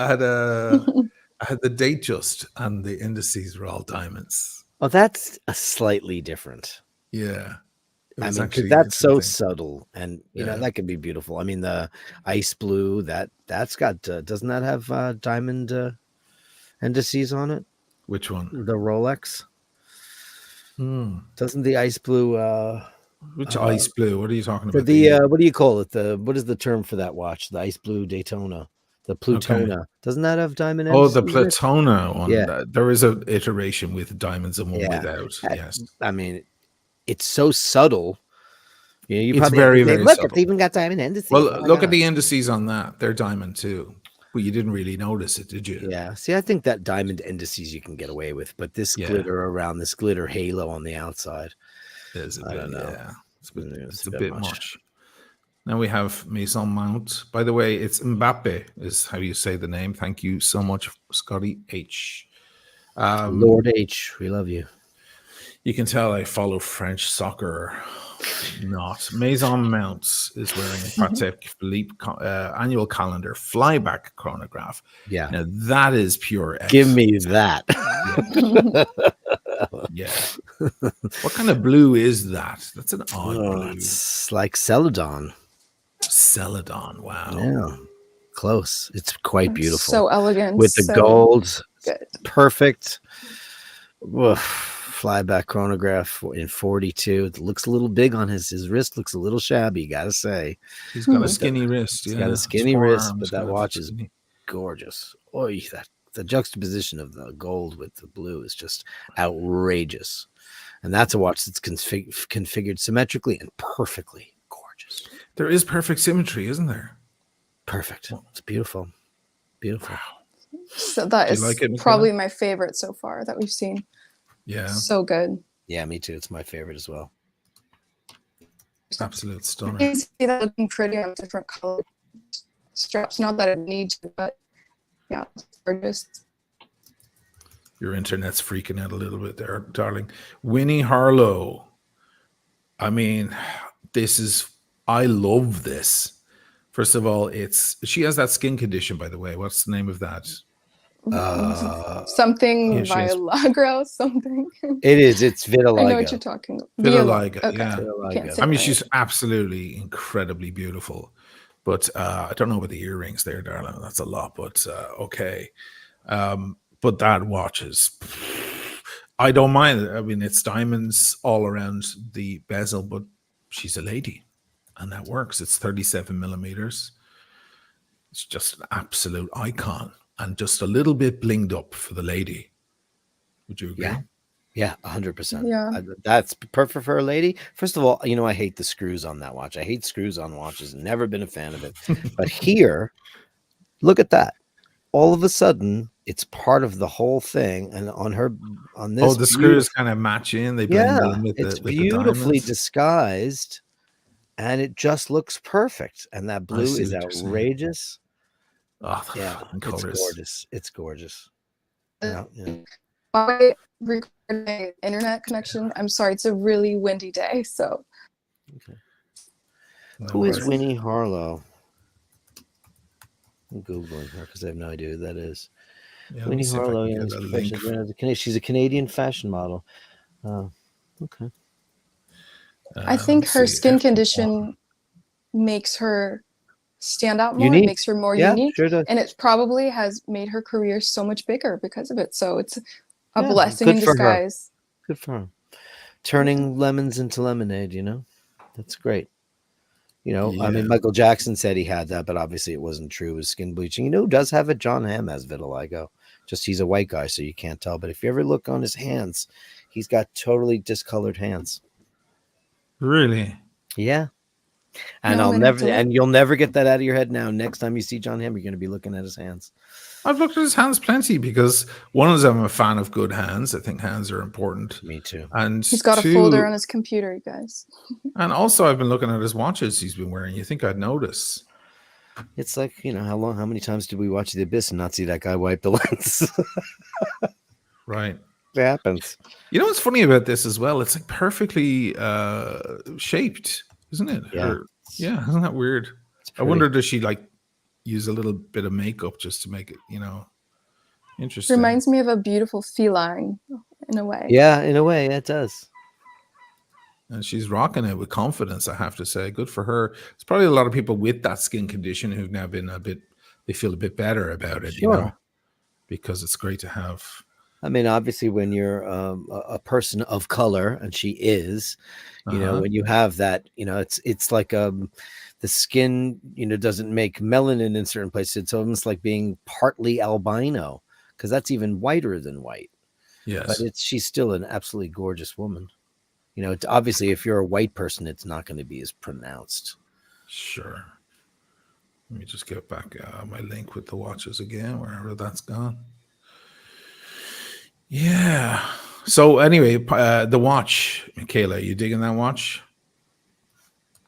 I had the date just, and the indices were all diamonds. Oh, that's a slightly different. Yeah, it I was mean, 'cause actually that's so interesting. subtle, and you know Yeah. that can be beautiful. I mean, the ice blue that's got doesn't that have diamond indices on it? Which one? The Rolex Hmm. doesn't the ice blue? Which ice blue? What are you talking For about? the what do you call it? What is the term for that watch? The ice blue Daytona, the Plutona. Doesn't that have diamond Oh, the indices in it? Platona one. Yeah. There is a iteration with diamonds and one Yeah. without. Yes, I mean, it's so subtle. You know, you it's probably have to very, say, very look, subtle. it's even got diamond indices. Well, Oh my look at God. the indices on that. They're diamond too. But you didn't really notice it, did you? Yeah. See, I think that diamond indices you can get away with, but this Yeah. glitter around, this glitter halo on the outside, There's a I bit, don't know. yeah. It's a bit bit much. Now we have Maison Mount. By the way, it's Mbappe is how you say the name. Thank you so much, Scotty H. Lord H, we love you. You can tell I follow French soccer. Not Maison Mounts is wearing a Patek Philippe annual calendar flyback chronograph. Yeah. Now that is pure X. Give me that. Yeah. What kind of blue is that? That's an odd blue. It's like Celadon. Celadon. Wow. Yeah. Close. It's quite beautiful. So elegant. With the so gold. good. Perfect. Oof. Flyback chronograph in 42. It looks a little big on his wrist. Looks a little shabby, gotta say. He's got a skinny wrist. He's Yeah. got a His skinny wrist, forearms but that kind of watch is skinny. gorgeous. Oh, that the juxtaposition of the gold with the blue is just outrageous. And that's a watch that's configured symmetrically and perfectly gorgeous. There is perfect symmetry, isn't there? Perfect. It's beautiful. Beautiful. Wow. So that Do you is like it, Nicola? probably my favorite so far that we've seen. Yeah. So good. Yeah, me too. It's my favorite as well. Absolute You stunner. can see that looking pretty on different color straps. Not that it needs to, but yeah, it's gorgeous. Your internet's freaking out a little bit there, darling. Winnie Harlow. I mean, I love this. First of all, she has that skin condition, by the way. What's the name of that? Something yeah, she has- Viagra, something. It is. It's vitiligo. I know what you're talking about. Vitiligo, Okay. yeah. Vitiligo. Can't say I mean, it she's right. absolutely incredibly beautiful. But I don't know about the earrings there, darling. That's a lot, but okay. But that watch is, I don't mind it. I mean, it's diamonds all around the bezel, but she's a lady and that works. It's 37 millimeters. It's just an absolute icon and just a little bit blinged up for the lady. Would you agree? Yeah. Yeah, 100%. Yeah. That's perfect for a lady. First of all, I hate the screws on that watch. I hate screws on watches. Never been a fan of it. But here, look at that. All of a sudden, it's part of the whole thing. And on this, The screws kind of match in. They blend in with it's the with beautifully the diamonds. disguised, and it just looks perfect. And that blue see is what you're saying. outrageous. Oh, the Yeah, fucking it's colors. gorgeous. It's gorgeous. Yeah. My recording internet connection. I'm sorry, it's a really windy day, so No Who is worries. Winnie Harlow? I'm Googling her because I have no idea who that is. Yeah, let me Winnie see if I Harlow, can yeah, get is a a link. fashion- she's a Canadian fashion model. Okay. I think let's her see, skin F1. condition makes her stand out more. Unique. It makes her more Yeah, unique, sure does. and it probably has made her career so much bigger because of it. So it's a Yeah, blessing good in for her. disguise. Good for her. Turning lemons into lemonade, That's great. I Yeah. mean, Michael Jackson said he had that, but obviously it wasn't true. It was skin bleaching. Who does have it? John Hamm has vitiligo. Just he's a white guy, so you can't tell. But if you ever look on his hands, he's got totally discolored hands. Really? Yeah. And No, I'm gonna have to look. you'll never get that out of your head now. Next time you see John Hamm, you're going to be looking at his hands. I've looked at his hands plenty because one is I'm a fan of good hands. I think hands are important. Me too. And He's got two, a folder on his computer, you guys. and also I've been looking at his watches he's been wearing. You think I'd notice? It's like, how many times did we watch The Abyss and not see that guy wipe the lens? Right. happens. You know what's funny about this as well? It's like perfectly shaped, isn't it? Yeah. Yeah, isn't that weird? I pretty. wonder, does she like use a little bit of makeup just to make it, interesting? Reminds me of a beautiful feline in a way. Yeah, in a way, it does. And she's rocking it with confidence, I have to say. Good for her. There's probably a lot of people with that skin condition who've now been they feel a bit better about it, Sure. because it's great to have. I mean, obviously, when you're a person of color, and she is, when you have that, it's like the skin, doesn't make melanin in certain places. It's almost like being partly albino, because that's even whiter than white. Yes. But she's still an absolutely gorgeous woman. It's obviously, if you're a white person, it's not going to be as pronounced. Sure. Let me just get back my link with the watches again, wherever that's gone. Yeah. So anyway, the watch, Michaela, you digging that watch?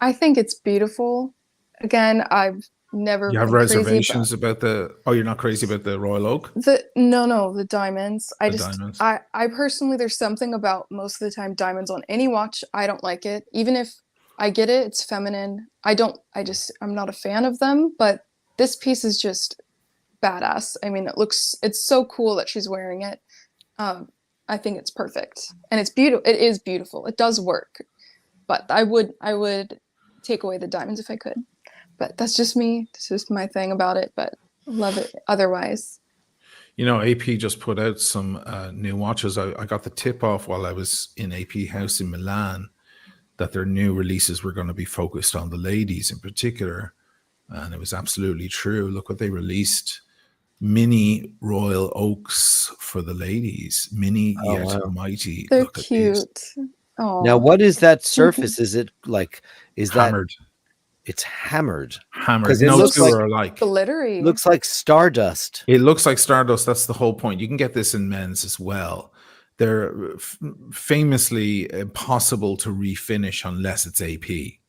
I think it's beautiful. Again, I've never You have been crazy reservations about the? Oh, you're not crazy about the Royal Oak? No, the diamonds. Diamonds. I personally, there's something about most of the time diamonds on any watch. I don't like it. Even if I get it, it's feminine. I'm not a fan of them, but this piece is just badass. I mean, it's so cool that she's wearing it. I think it's perfect, and it's beautiful. It is beautiful. It does work, but I would take away the diamonds if I could. But that's just me. It's just my thing about it. But love it otherwise. AP just put out some new watches. I got the tip off while I was in AP House in Milan that their new releases were going to be focused on the ladies in particular, and it was absolutely true. Look what they released. Mini Royal Oaks for the ladies. Mini yet mighty. They're Look cute. Oh. Now, what is that surface? Is it like, hammered? It's hammered. Hammered. It No looks two like are alike. Glittery. Looks like stardust. It looks like stardust. That's the whole point. You can get this in men's as well. They're famously impossible to refinish unless it's AP.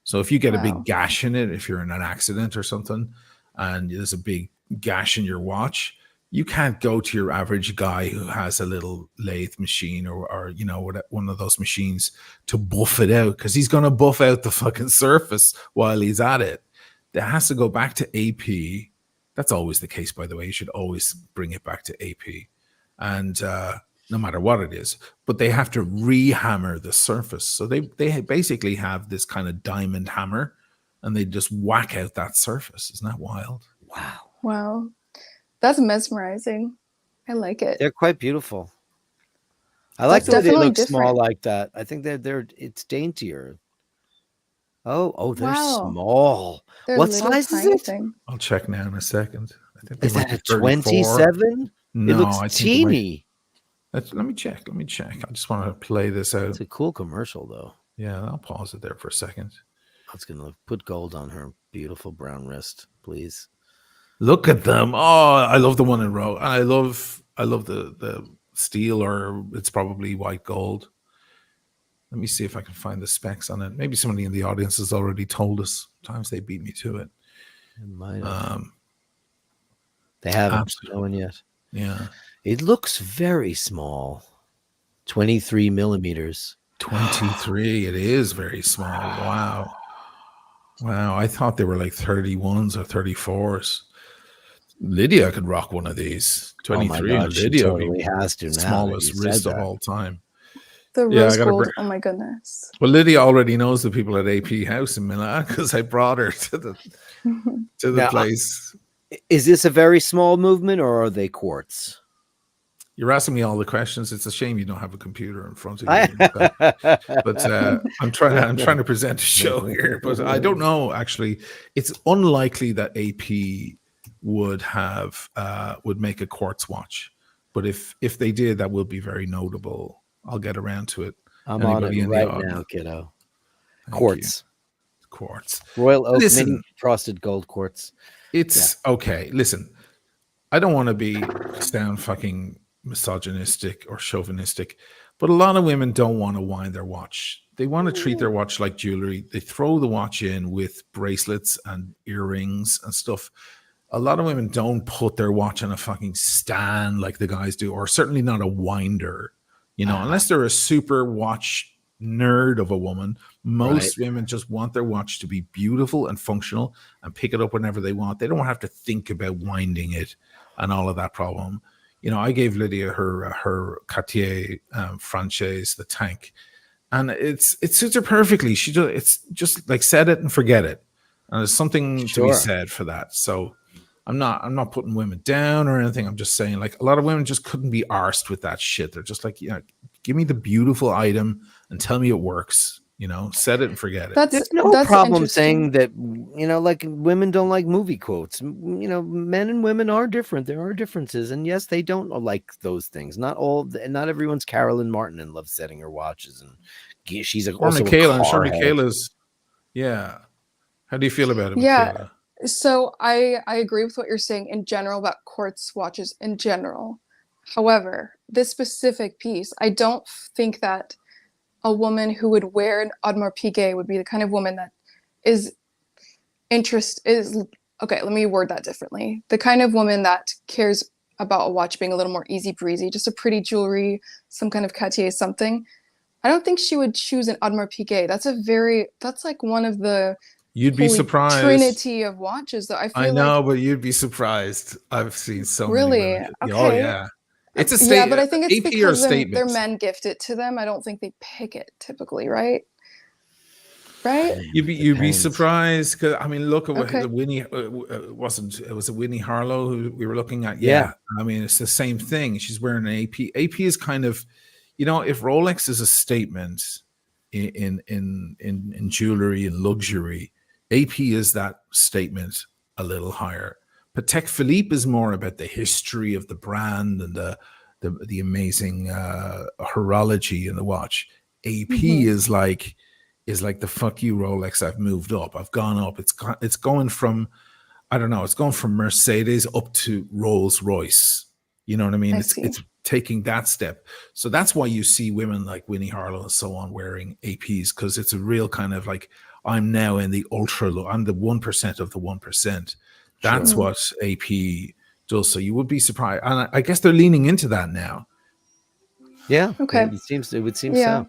So if you get a big gash in it, if you're in an accident or something, and there's a big gash in your watch, you can't go to your average guy who has a little lathe machine or one of those machines to buff it out, because he's going to buff out the fucking surface while he's at it. That has to go back to AP. That's always the case, by the way. You should always bring it back to AP, and no matter what it is. But they have to re-hammer the surface. So they basically have this kind of diamond hammer, and they just whack out that surface. Isn't that wild? Wow. That's mesmerizing. I like it. They're quite beautiful. I like the way they definitely look small different. like that. I think it's daintier. Oh, they're Wow. small. They're What little size is tiny it? thing. I'll check now in a second. I think they Is might that be a 34. 27? No, It looks I think teeny. let me check. I just want to play this out. It's a cool commercial, though. Yeah, I'll pause it there for a second. I was going to put gold on her beautiful brown wrist, please. Look at them. Oh, I love the one in row. I love the steel, or it's probably white gold. Let me see if I can find the specs on it. Maybe somebody in the audience has already told us. Sometimes they beat me to it. They haven't. Absolutely. No one yet. Yeah. It looks very small. 23 millimeters. 23. It is very small. Wow. I thought they were like 31s or 34s. Lydia could rock one of these. 23. Oh my God, Lydia she totally has to now. smallest wrist of all time. The Yeah, rose I gotta gold. Oh my goodness. Well, Lydia already knows the people at AP House in Milan because I brought her to the Now, place. Is this a very small movement, or are they quartz? You're asking me all the questions. It's a shame you don't have a computer in front of you. But I'm trying to present a show here. But I don't know. Actually, it's unlikely that AP would make a quartz watch. But if they did, that would be very notable. I'll get around to it. I'm Anybody on in it the right audience? now, kiddo. Thank Quartz. you. Quartz. Royal Oak Listen. mini frosted gold quartz. It's okay. Listen, I don't want to sound fucking misogynistic or chauvinistic, but a lot of women don't want to wind their watch. They want to treat their watch like jewelry. They throw the watch in with bracelets and earrings and stuff. a lot of women don't put their watch on a fucking stand like the guys do, or certainly not a winder, unless they're a super watch nerd of a woman. Most women just want their watch to be beautiful and functional and pick it up whenever they want. They don't have to think about winding it and all of that problem. I gave Lydia her Cartier franchise, the tank, and it suits her perfectly. It's just like set it and forget it, and there's something to be said for that. So I'm not putting women down or anything. I'm just saying, like, a lot of women just couldn't be arsed with that shit. They're just like, give me the beautiful item and tell me it works. Set it and forget it. There's no problem saying that, like women don't like movie quotes. Men and women are different. There are differences. And yes, they don't like those things. Not everyone's Carolyn Martin and loves setting her watches. And she's also Michaela. I'm sure Michaela's. Yeah. How do you feel about it, Michaela? So I agree with what you're saying in general about quartz watches in general. However, this specific piece, I don't think that a woman who would wear an Audemars Piguet would be the kind of woman that okay, let me word that differently. The kind of woman that cares about a watch being a little more easy breezy, just a pretty jewelry, some kind of Cartier something. I don't think she would choose an Audemars Piguet. That's like one of the You'd be surprised. Trinity of watches, though. I know, but you'd be surprised. I've seen so many women. Okay. Oh yeah, it's a statement. Yeah, but I think it's AP because their men gift it to them. I don't think they pick it typically, right? You'd be surprised, because I mean, look at what Winnie it was a Winnie Harlow who we were looking at. Yeah, I mean, it's the same thing. She's wearing an AP. AP is kind of, if Rolex is a statement in jewelry and luxury, AP is that statement a little higher. Patek Philippe is more about the history of the brand and the amazing horology in the watch. AP is like the fuck you Rolex. I've moved up. I've gone up. It's going from, I don't know. It's going from Mercedes up to Rolls Royce. You know what I mean? It's taking that step. So that's why you see women like Winnie Harlow and so on wearing APs, because it's a real kind of like, I'm now in the ultra low. I'm the 1% of the 1%. That's what AP does. So you would be surprised. And I guess they're leaning into that now. Yeah. Okay. It would seem so.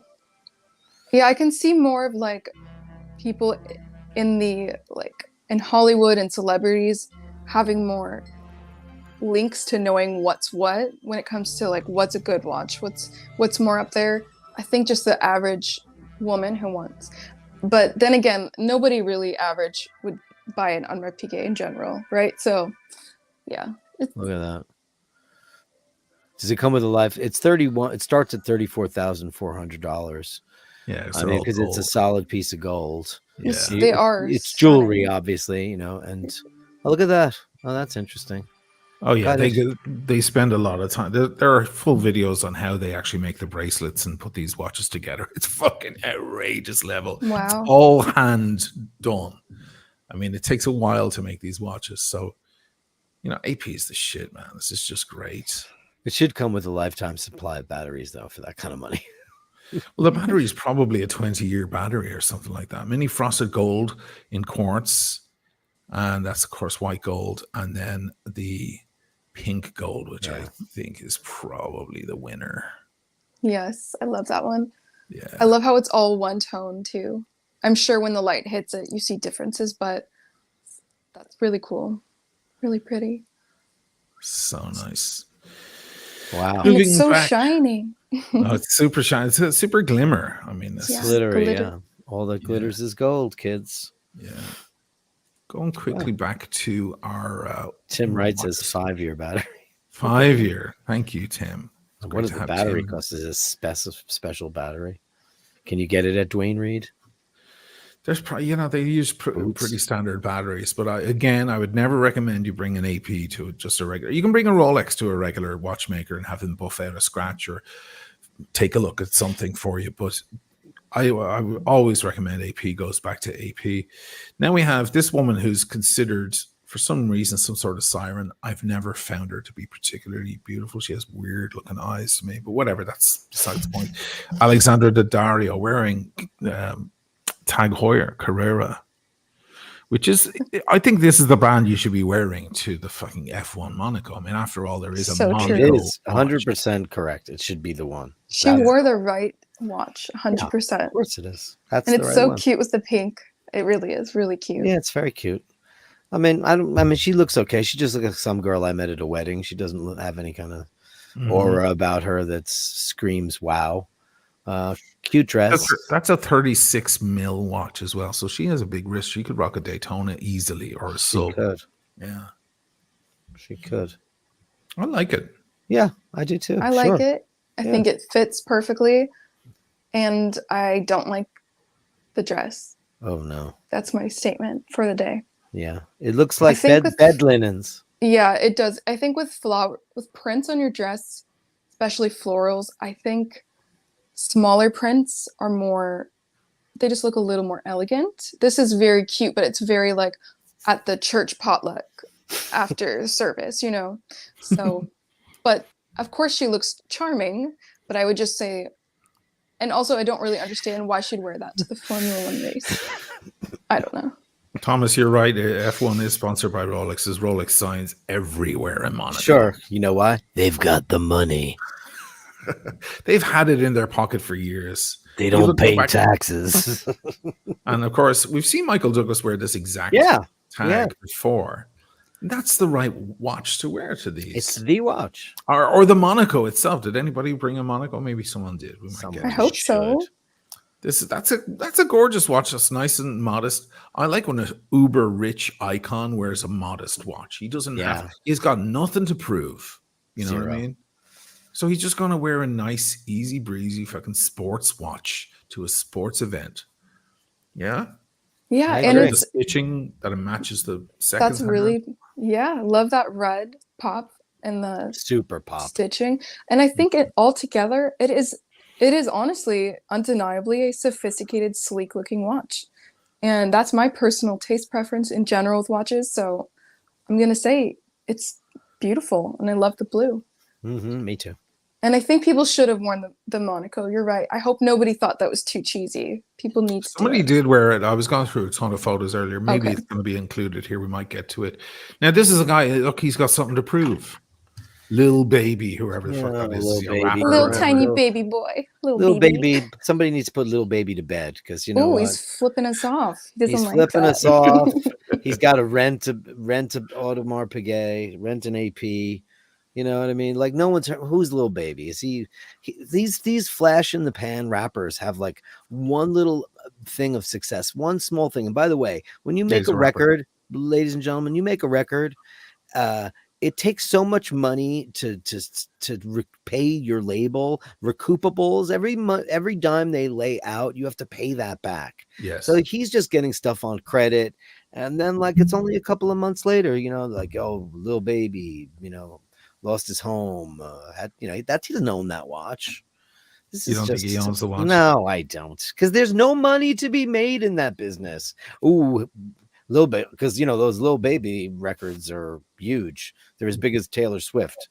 Yeah, I can see more of like people in Hollywood and celebrities having more links to knowing what's what when it comes to like what's a good watch, what's more up there. I think just the average woman who wants. But then again, nobody really average would buy an Audemars Piguet in general, right? So, yeah. Look at that. Does it come with a life? It's 31. It starts at $34,400. Yeah, I mean, because it's a solid piece of gold. Yeah, they are. It's jewelry, obviously, and look at that. Oh, that's interesting. Oh yeah, they spend a lot of time. There are full videos on how they actually make the bracelets and put these watches together. It's fucking outrageous level. Wow. It's all hand done. I mean, it takes a while to make these watches. So, AP is the shit, man. This is just great. It should come with a lifetime supply of batteries, though, for that kind of money. Well, the battery is probably a 20-year battery or something like that. Mini frosted gold in quartz, and that's of course white gold, and then the pink gold, which I think is probably the winner. Yes, I love that one. Yeah, I love how it's all one tone too. I'm sure when the light hits it, you see differences, but that's really cool, really pretty. So nice. Wow, and it's so shiny. Oh, it's super shiny. It's a super glimmer. I mean, this glittery. Yeah, all that glitters is gold, kids. Yeah. Going quickly back to our Tim writes his 5-year battery. 5-year. Thank you, Tim. What does the battery cost? Is a special battery? Can you get it at Dwayne Reed? There's probably, they use pretty standard batteries, but I would never recommend you bring an AP to just a regular. You can bring a Rolex to a regular watchmaker and have them buff out a scratch or take a look at something for you, but I would always recommend AP. Goes back to AP. Now we have this woman who's considered, for some reason, some sort of siren. I've never found her to be particularly beautiful. She has weird looking eyes to me, but whatever, that's besides the point. Alexandra Daddario wearing Tag Heuer Carrera which is, I think this is the brand you should be wearing to the fucking F1 Monaco. I mean, after all, there is a So true. It Monaco is watch. 100% correct. It should be the one. She wore the right watch, 100%. Of course it is. That's And the it's right so one. cute with the pink. It really is really cute. Yeah, it's very cute. I mean, she looks okay. She just looks like some girl I met at a wedding. She doesn't have any kind of aura about her that screams wow. Cute dress. That's a 36 mil watch as well. So she has a big wrist. She could rock a Daytona easily or a She Sub. could. Yeah. She could. I like it. Yeah, I do too. I like Sure. it. I think it fits perfectly. And I don't like the dress. Oh no. That's my statement for the day. Yeah. It looks like think with- bed linens. Yeah, it does. I think with prints on your dress, especially florals, I think smaller prints are more, they just look a little more elegant. This is very cute, but it's very like at the church potluck after service, you know? So, but of course she looks charming, but I would just say, and also I don't really understand why she'd wear that to the Formula One race. I don't know. Thomas, you're right. F1 is sponsored by Rolex. There's Rolex signs everywhere in Monaco. Sure. You know why? They've got the money. They've had it in their pocket for years. They You don't look pay back- taxes. And of course, we've seen Michael Douglas wear this exact Yeah, tag yeah. before. That's the right watch to wear to these. It's the watch. Or the Monaco itself. Did anybody bring a Monaco? Maybe someone did. We might Someone get I it. hope so. That's a gorgeous watch. That's nice and modest. I like when an uber rich icon wears a modest watch. He doesn't have. He's got nothing to prove. You know what I Zero. mean? So he's just gonna wear a nice, easy breezy fucking sports watch to a sports event. Yeah, Yeah, I and agree. the it's stitching that it matches the second. that's really I love that red pop and the Super pop. stitching. And I think it all together, it is honestly undeniably a sophisticated, sleek looking watch. And that's my personal taste preference in general with watches. So I'm gonna say it's beautiful and I love the blue. Me too. And I think people should have worn the Monaco. You're right. I hope nobody thought that was too cheesy. People need to do Somebody it. did wear it. I was going through a ton of photos earlier. Maybe Okay. it's going to be included here. We might get to it. Now, this is a guy. Look, he's got something to prove. Lil baby, whoever the fuck that is. Lil He's a baby. rapper or Little whatever. tiny Little- baby boy. Little baby. Somebody needs to put little baby to bed because you know Oh, what? he's flipping us off. He doesn't He's like flipping that. us off. He's got to rent a Audemars Piguet, rent an AP. You know what I mean? Like no one's who's little baby. Is he these flash in the pan rappers have like one little thing of success, one small thing. And by the way, when you make He's a a rapper. record, ladies and gentlemen, you make a record, it takes so much money to pay your label recoupables every dime they lay out. You have to pay that back. Yes. So he's just getting stuff on credit, and then like it's only a couple of months later, you know, like oh, little baby, you know, lost his home. You know, he doesn't own that watch. This You don't think he owns the watch? No, I don't, because there's no money to be made in that business. Ooh, little bit, because you know those little baby records are huge. They're as big as Taylor Swift.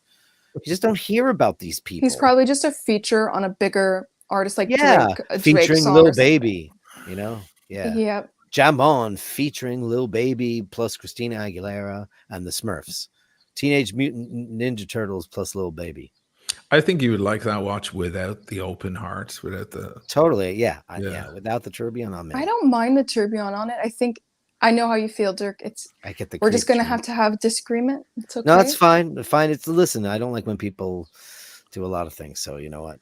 You just don't hear about these people. He's probably just a feature on a bigger artist like Drake, a Drake featuring song Lil or something. Baby. You know, yeah. Yep. Jam On featuring Lil Baby plus Christina Aguilera and the Smurfs. Teenage Mutant Ninja Turtles plus Lil Baby. I think you would like that watch without the open heart, without the. Totally, yeah. Yeah. Without the tourbillon, I'm in. I don't mind the tourbillon on it. I think I know how you feel, Dirk. I get the. We're just gonna creep. have a disagreement. It's okay. No, it's fine. Fine. It's listen. I don't like when people do a lot of things. So you know what?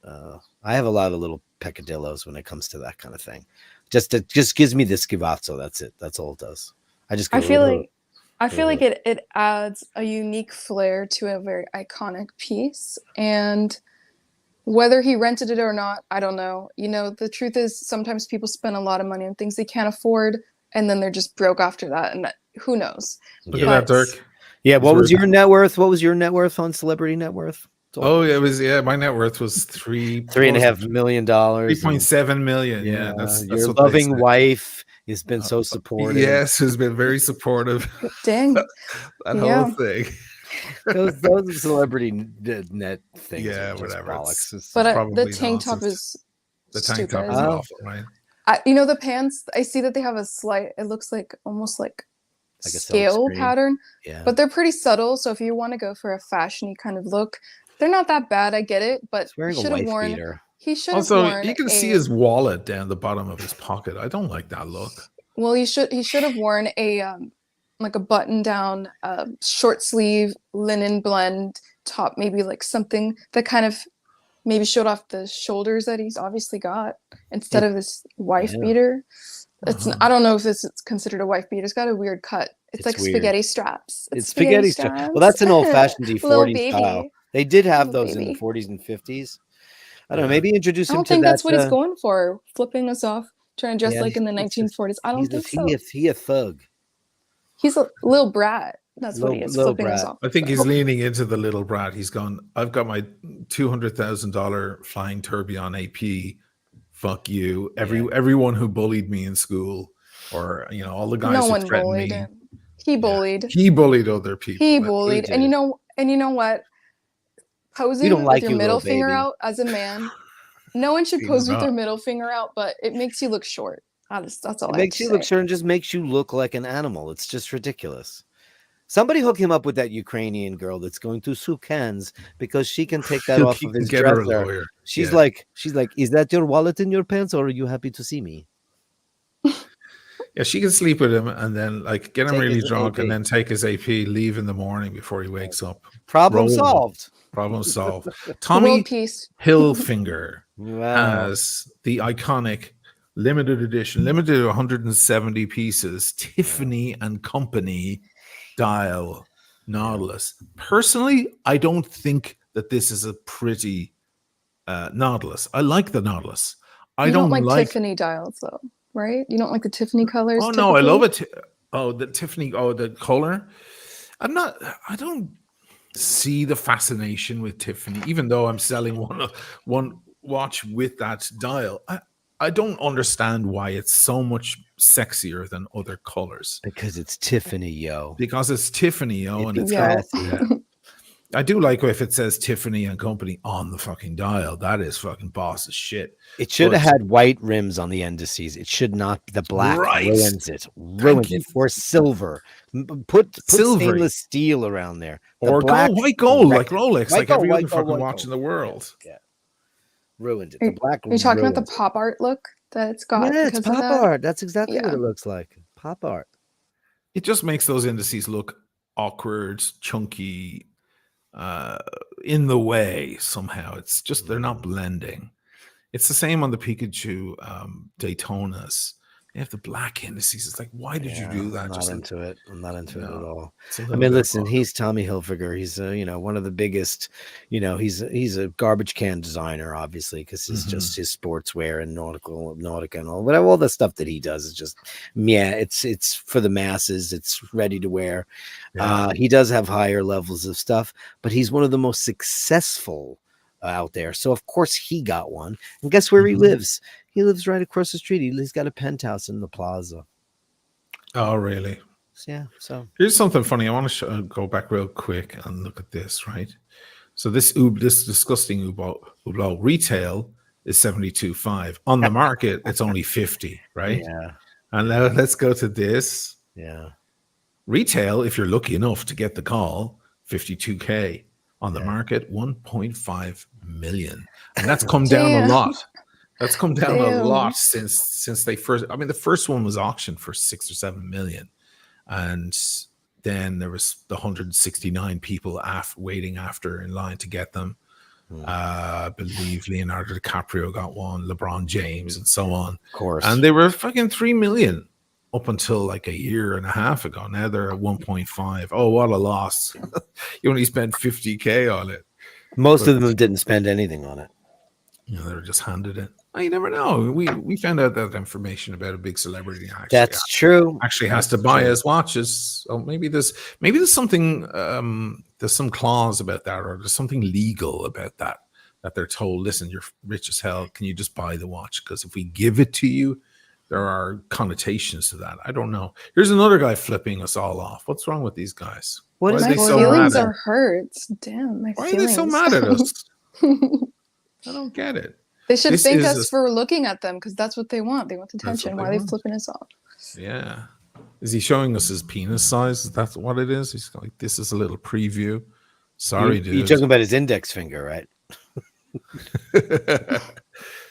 I have a lot of little peccadillos when it comes to that kind of thing. It just gives me the schivazzo. That's it. That's all it does. I just. I go, feel "Ugh." like it adds a unique flair to a very iconic piece. And whether he rented it or not, I don't know. You know, the truth is sometimes people spend a lot of money on things they can't afford and then they're just broke after that. And who knows? Look Yeah. at that, Dirk. Yeah. What It's was your net worth? What was your net worth on Celebrity Net Worth? Oh, it was my net worth was $3.5 million. 3.7 million. Yeah, that's your what they loving said. wife has been so supportive. Yes, has been very supportive. Dang. That Yeah. whole thing. those celebrity net things. Yeah, are just whatever. bollocks. It's But probably the tank top nonsense. is The tank top stupid. is awful, right? You know, the pants, I see that they have a slight, it looks like almost like Like a silk scale screen. pattern, Yeah. but they're pretty subtle. So if you want to go for a fashiony kind of look, they're not that bad. I get it, but He's wearing he a should have wife worn. beater. He should have Also, worn. you can see a- his wallet down the bottom of his pocket. I don't like that look. Well, he should have worn a like a button down short sleeve linen blend top, maybe like something that kind of maybe showed off the shoulders that he's obviously got instead of this wife Yeah. beater. It's Uh-huh. I don't know if this is considered a wife beater. It's got a weird cut. It's like weird. spaghetti straps. It's spaghetti straps. Well, that's an old-fashioned Little 40s style. baby. They did have Little those in the baby. 40s and 50s. I don't know. Yeah. Maybe introduce I him don't to think that. that's what he's going for. Flipping us off, trying to dress yeah, like in the he's just- 1940s. I don't think so. He a thug. He's a little brat. That's what he is. Little Flipping us brat. off. I think he's leaning into the little brat. He's gone, I've got my $200,000 flying tourbillon AP. Fuck you. Everyone who bullied me in school, or all the guys No who one threatened bullied me. him. He bullied. He bullied other people. He That's what bullied. did. And you know what? Posing don't like with your you, middle little finger baby. out as a man. No one should He's pose with their not. middle finger out, but it makes you look short. That's all. It I makes have you to look say. short and just makes you look like an animal. It's just ridiculous. Somebody hook him up with that Ukrainian girl that's going to soup cans because she can take that off He of can his get her a dresser. lawyer. She's Yeah. like, is that your wallet in your pants, or are you happy to see me? Yeah, she can sleep with him and then get him Take really his drunk AP. and then take his AP, leave in the morning before he wakes up. Problem Roll. solved. Problem solved. World Tommy peace. Hilfiger Wow. has the iconic limited edition, limited to 170 pieces, Tiffany and Company dial Nautilus. Personally, I don't think that this is a pretty Nautilus. I like the Nautilus. I You don't don't like Tiffany dials though, right? You don't like the Tiffany colors. Oh no, I typically? love it. The Tiffany. Oh, the color. I don't see the fascination with Tiffany, even though I'm selling one watch with that dial. I don't understand why it's so much sexier than other colors. Because it's Tiffany, yo. Because it's Tiffany, yo, and it's Yeah. classy. I do like if it says Tiffany and Company on the fucking dial. That is fucking boss as shit. It should have But- had white rims on the indices. It should not. The black Right. ruins it. Ruins you. it. Or silver. Put Silvery. stainless steel around there. The Or black white gold, wrecked like Rolex, White like gold, every white other gold, fucking white watch in gold. the world. Yeah. Ruined it. Are The black. Are you talking about the ruined it. pop art look that it's got? Yeah, it's because of pop that? art. That's exactly what Yeah. it looks like. Pop art. It just makes those indices look awkward, chunky, in the way somehow. It's just they're not blending. It's the same on the Pikachu Daytonas. They have the black indices. It's like, why did you do that? I'm not Just into it. I'm not into it at No. all. it's a I little mean, bit listen, odd. he's Tommy Hilfiger. He's one of the biggest. He's a garbage can designer, obviously, because it's just his sportswear and Nautica and all the stuff that he does is just, it's for the masses. It's ready to wear. Yeah. He does have higher levels of stuff, but he's one of the most successful out there. So of course he got one. And guess where he lives? He lives right across the street. He's got a penthouse in the plaza. Oh, really? So Here's something funny. I want to go back real quick and look at this, right? So this disgusting Hublot retail is 72.5. On the market, it's only 50, right? yeah. And now let's go to this. Yeah. Retail, if you're lucky enough to get the call, 52K. On the market, 1.5 million. And that's come down a Damn. lot. That's come down a Damn. lot since they first. I mean, the first one was auctioned for 6 or 7 million. And then there was the 169 people waiting after in line to get them. I believe Leonardo DiCaprio got one, LeBron James, and so on. Of course. And they were fucking 3 million up until like a year and a half ago. Now they're at 1.5. Oh, what a loss. You only spent 50K on it. Most of them didn't spend anything on it. They were just handed it. Oh, you never know. We found out that information about a big celebrity That's true. actually has to buy his watches. So maybe there's something there's some clause about that, or there's something legal about that they're told, listen, you're rich as hell, can you just buy the watch? Because if we give it to you, there are connotations to that. I don't know. Here's another guy flipping us all off. What's wrong with these guys? What Why is are My they so mad feelings at are hurt. Damn, my Why are feelings. they so mad at us? I don't get it. They should This thank is us for looking at them because that's what they want. They want attention. they Why are they want. flipping us off? Yeah. Is he showing us his penis size? Is that what it is? He's like, this is a little preview. Sorry, You're dude. talking about his index finger, right?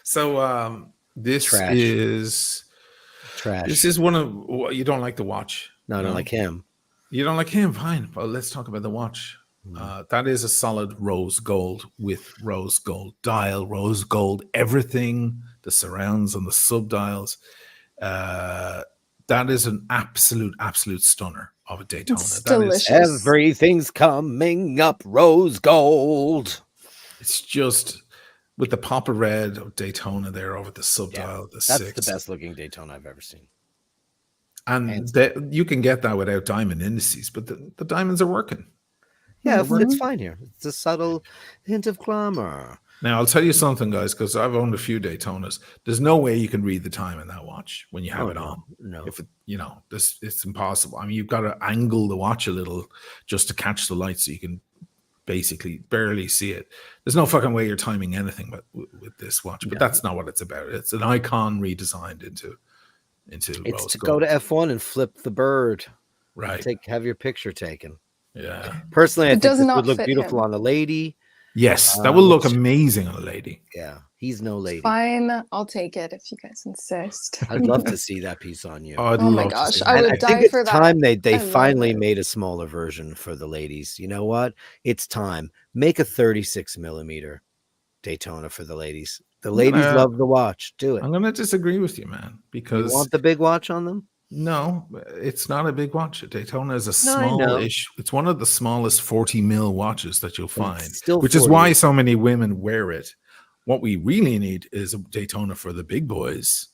So this Trash. is Trash. this is one of you don't like the watch. No, I don't like him. You don't like him, fine. Well, let's talk about the watch. That is a solid rose gold with rose gold dial, rose gold everything, the surrounds and the sub dials. That is an absolute stunner of a Daytona. It's That delicious. Everything's coming up rose gold. It's just with the pop of red of Daytona there over the sub dial, the That's 6. the best looking Daytona I've ever seen. And you can get that without diamond indices, but the diamonds are working. Yeah, it's fine here. It's a subtle hint of glamour. Now, I'll tell you something, guys, because I've owned a few Daytonas. There's no way you can read the time in that watch when you have it on. No. If it, it's impossible. I mean, you've got to angle the watch a little just to catch the light so you can basically barely see it. There's no fucking way you're timing anything with this watch, but that's not what it's about. It's an icon redesigned into It's rose to gold. go to F1 and flip the bird. Right. Have your picture taken. Yeah. Personally, I It think does this not would look fit beautiful him. on a lady. Yes, that will look which- amazing on a lady. Yeah, he's no lady. Fine, I'll take it if you guys insist. I'd love to see that piece on you. I'd Oh my love to gosh, see I that. would I die think it's for that. time they I love finally it. made a smaller version for the ladies. You know what? It's time. Make a 36 millimeter Daytona for the ladies. The ladies love the watch. Do it. I'm going to disagree with you, man, You because want the big watch on them? no, it's not a big watch. A Daytona is a No, I know. smallish. It's one of the smallest 40 mil watches that you'll But find, it's still which is 40. why so many women wear it. What we really need is a Daytona for the big boys.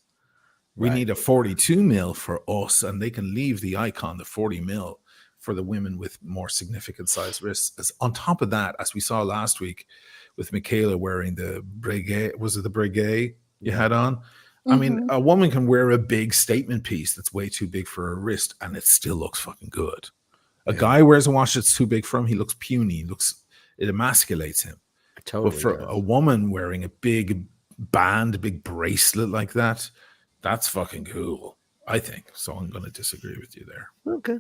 We Right. need a 42 mil for us, and they can leave the icon, the 40 mil, for the women with more significant size wrists. As on top of that, as we saw last week with Michaela wearing the breguet, was it the breguet you had on? I mean, a woman can wear a big statement piece that's way too big for her wrist, and it still looks fucking good. A guy wears a watch that's too big for him, he looks puny. It emasculates him. Totally. But for a woman wearing a big band, a big bracelet like that, that's fucking cool, I think. So I'm going to disagree with you there. Okay.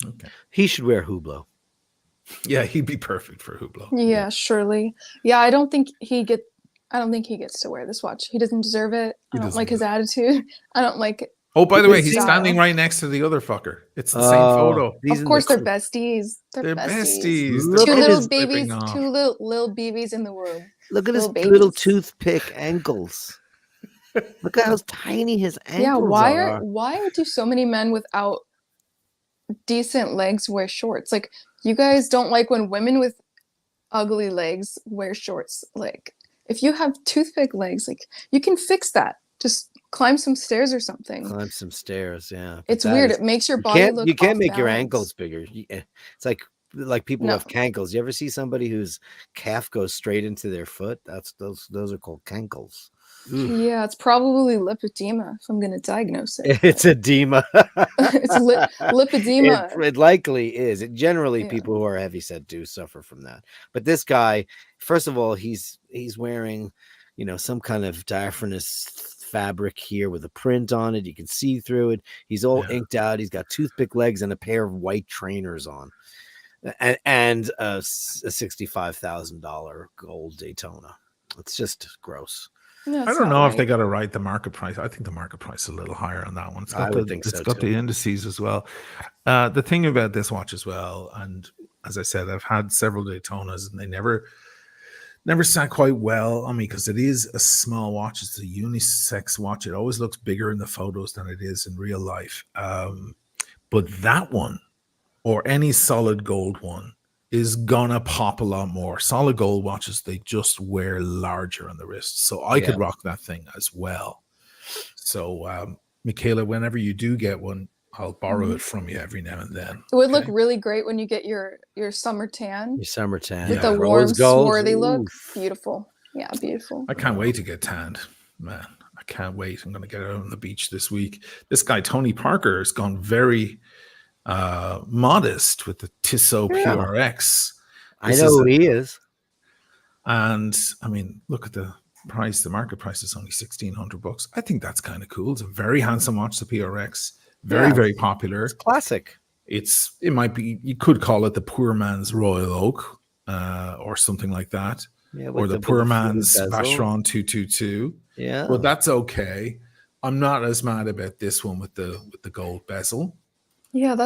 Okay. He should wear Hublot. Yeah, he'd be perfect for Hublot. Yeah, surely. Yeah, I don't think he gets to wear this watch. He doesn't deserve it. I don't doesn't like his attitude. I don't like it. Oh, by the way, he's Style. standing right next to the other fucker. It's the same photo. Of course, they're besties. They're besties. besties. Look Two at little his babies, ripping off. two little babies in the world. Look at his Little little babies. toothpick ankles. Look at how tiny his ankles Yeah, are. why do so many men without decent legs wear shorts? Like, you guys don't like when women with ugly legs wear shorts. Like, if you have toothpick legs, like, you can fix that. Just climb some stairs or something. Climb some stairs, yeah. But It's that weird. is- It makes your you body can't, look you can't off make your balance. ankles bigger. It's like people who have cankles. You ever see somebody whose calf goes straight into their foot? Those are called cankles. Yeah, it's probably lipedema if I'm going to diagnose it. It's edema. It's lipedema. It likely is. It generally Yeah. people who are heavyset do suffer from that. But this guy, first of all, he's wearing, some kind of diaphanous fabric here with a print on it. You can see through it. He's all inked out. He's got toothpick legs and a pair of white trainers on, and a $65,000 gold Daytona. It's just gross. No, I it's don't not know if they right. got to write the market price. I think the market price is a little higher on that one. It's got I would think it's so, got too. the indices as well. The thing about this watch as well, and as I said, I've had several Daytonas, and they never sat quite well on me because it is a small watch. It's a unisex watch. It always looks bigger in the photos than it is in real life. But that one, or any solid gold one, is gonna pop a lot more. Solid gold watches, they just wear larger on the wrist. So I could rock that thing as well. So Michaela, whenever you do get one, I'll borrow it from you every now and then. It would look really great when you get your summer tan Your summer tan. with the Rose warm, gold. swarthy look. Oof. Beautiful. Yeah, beautiful. I can't wait to get tanned, man. I can't wait. I'm gonna get out on the beach this week. This guy Tony Parker has gone very modest with the Tissot PRX. I know who he is. And I mean, look at the price, the market price is only $1,600. I think that's kind of cool. It's a very handsome watch, the PRX. Very, Yeah. very popular. It's classic. It might be, you could call it the poor man's Royal Oak, or something like that. Yeah, Or with the with poor fluted man's bezel. Vacheron 222. Yeah. But that's okay. I'm not as mad about this one with the gold bezel. Yeah,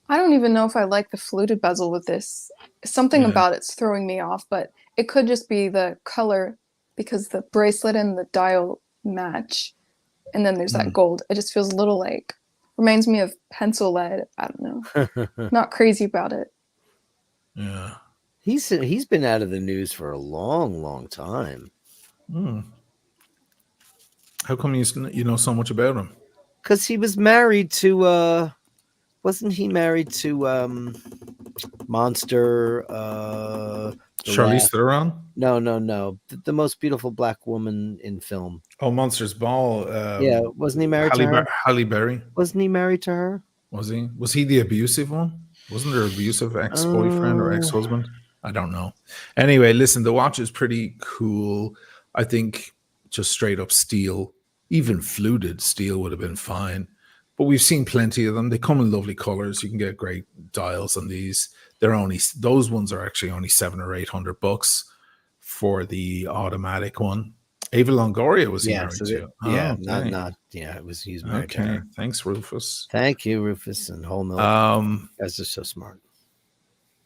I don't even know if I like the fluted bezel with this. Something Yeah. about it's throwing me off, but it could just be the color because the bracelet and the dial match. And then there's that gold. It just feels a little like, reminds me of pencil lead. I don't know. Not crazy about it. Yeah. He's been out of the news for a long time. How come you know so much about him? Because he was married to wasn't he married to Monster Charlize Theron? No. The most beautiful black woman in film. Oh, Monsters Ball. Yeah, wasn't he married to her? Halle Berry. Wasn't he married to her? Was he? Was he the abusive one? Wasn't there abusive ex-boyfriend or ex-husband? I don't know. Anyway, listen, the watch is pretty cool. I think just straight up steel, even fluted steel would have been fine. But we've seen plenty of them. They come in lovely colors. You can get great dials on these. Those ones are actually only $700 or $800 for the automatic one. Ava Longoria was married to. It was he's married to Okay, her. thanks, Rufus. Thank you, Rufus and Whole Milk. You guys are so smart.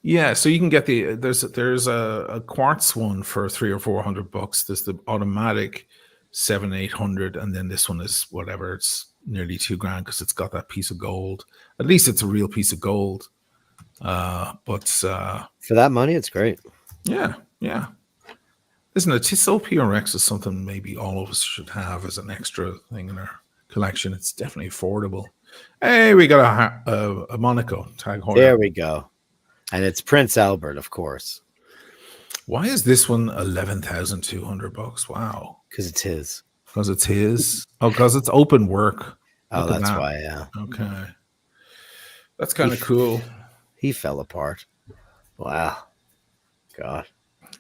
Yeah, so you can get there's a quartz one for $300 or $400. There's the automatic $700-800, and then this one is whatever. It's nearly $2,000 because it's got that piece of gold. At least it's a real piece of gold. But For that money, it's great. yeah. Listen, a Tissot PRX is something maybe all of us should have as an extra thing in our collection. It's definitely affordable. Hey, we got a Monaco Tag Heuer. There we go. And it's Prince Albert, of course. Why is this one $11,200? Wow. Because it's his. Because it's his. Oh, because it's open work. Oh, Look at that's that. why, yeah. Okay. That's kind of cool. He fell apart. Wow. God.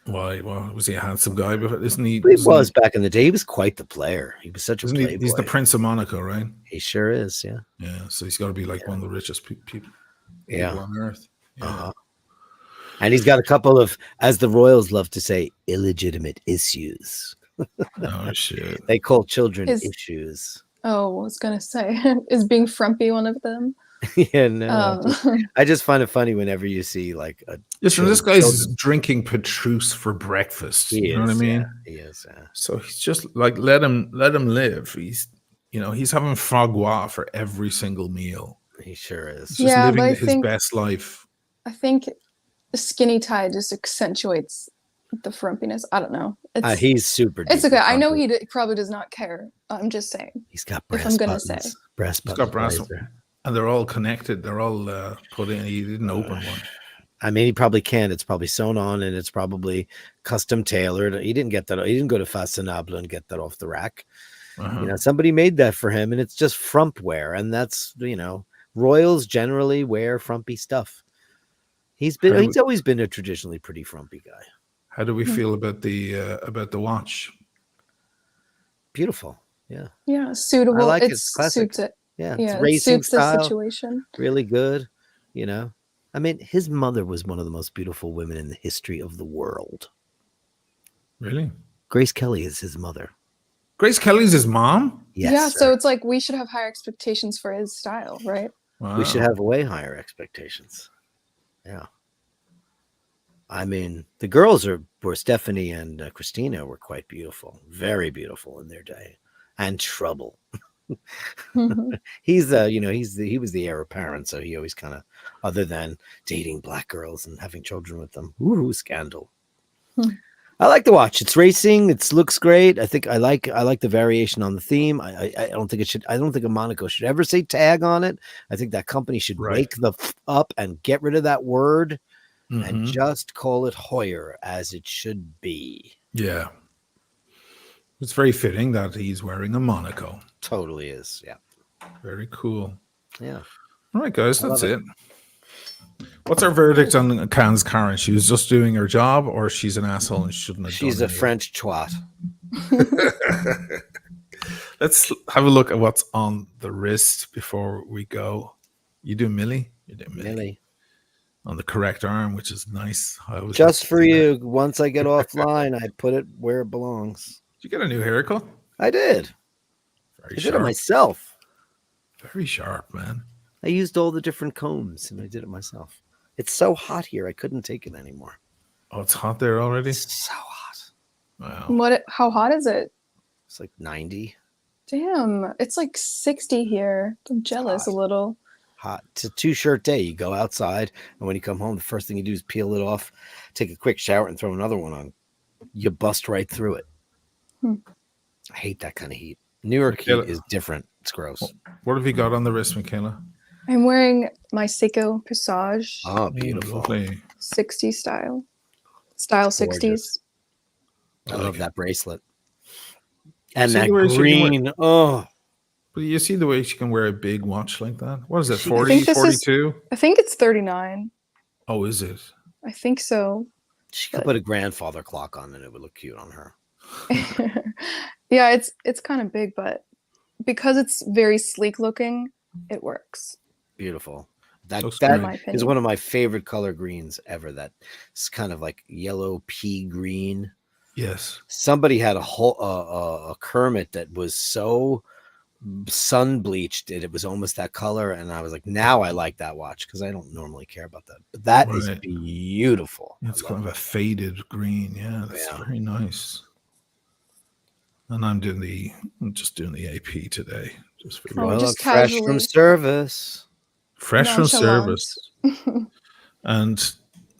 Why? Well, was he a handsome guy? But isn't he? He was back in the day. He was quite the player. He was such a Isn't playboy. he's the Prince of Monaco, right? He sure is, yeah. Yeah. So he's got to be like one of the richest people on earth. Yeah. Uh-huh. And he's got a couple of, as the Royals love to say, illegitimate issues. Oh shit. They call children issues. Oh, I was going to say, is being frumpy one of them? Yeah, no. I just find it funny whenever you see like a. Listen, this guy's drinking Petrus for breakfast. You know what I mean? Yeah, he is. So he's just like let him live. He's having foie gras for every single meal. He sure is. He's just living his best life. I think the skinny tie just accentuates the frumpiness. I don't know. He's super. It's okay. I know he probably does not care. I'm just saying. He's got brass if I'm gonna buttons. say Brass He's buttons. got brass, and they're all connected. They're all put in. He didn't open one. I mean, he probably can. It's probably sewn on, and it's probably custom tailored. He didn't get that. He didn't go to Fashionable and get that off the rack. Uh-huh. Somebody made that for him, and it's just frump wear, and that's Royals generally wear frumpy stuff. He's always been a traditionally pretty frumpy guy. How do we feel about the watch? Beautiful, yeah. Yeah, suitable. I like it. It It's classic. suits it. Yeah, Yeah, it's it racing suits style. the situation. Really good. I mean, his mother was one of the most beautiful women in the history of the world. Really? Grace Kelly is his mother. Grace Kelly's his mom? Yes. Yeah, sir. so it's like we should have higher expectations for his style, right? Wow. We should have way higher expectations. Yeah. I mean, the girls were Stephanie and Christina were quite beautiful, very beautiful in their day, and trouble. He was the heir apparent, so he always kind of, other than dating black girls and having children with them, ooh, scandal. I like the watch. It's racing. It looks great. I think I like the variation on the theme. I don't think a Monaco should ever say tag on it. I think that company should wake the up and get rid of that word and just call it Heuer as it should be. Yeah. It's very fitting that he's wearing a Monaco. Totally is. Yeah. Very cool. Yeah. All right, guys, that's it. What's our verdict on Cannes Karen? She was just doing her job, or she's an asshole and shouldn't have She's done a it? French twat. Let's have a look at what's on the wrist before we go. You do milli? You do milli. Really. On the correct arm, which is nice. I always Just like to for see that. you. Once I get offline, I put it where it belongs. Did you get a new haircut? I did. Very I did it sharp. myself. Very sharp, man. I used all the different combs and I did it myself. It's so hot here. I couldn't take it anymore. Oh, it's hot there already? It's so hot. Wow. How hot is it? It's like 90. Damn, it's like 60 here. I'm jealous hot. a little. Hot. It's a 2-shirt day. You go outside, and when you come home, the first thing you do is peel it off, take a quick shower, and throw another one on. You bust right through it. I hate that kind of heat. New York heat is different. It's gross. What have you got on the wrist, Michaela? I'm wearing my Seiko Passage Oh, beautiful. Lovely. 60 style 60s. I love that bracelet. And See that the way she can wear- green. Oh, But you see the way she can wear a big watch like that? What is it, She- 40, think this is- 42? I think it's 39. Oh, is it? I think so. she could put a grandfather clock on and it would look cute on her. Yeah, it's kind of big, but because it's very sleek looking, it works. Beautiful. That Looks that In my is opinion. one of my favorite color greens ever. That it's kind of like yellow pea green. Yes. Somebody had a Kermit that was so sun bleached it was almost that color, and I was like, now I like that watch because I don't normally care about that. But that is Right. beautiful. It's I kind love of a faded green. Yeah, that's Yeah. very nice. And I'm just doing the AP today. Just for it. Oh, you. Well, just fresh from casually. service. Fresh from Nonchalant. service. And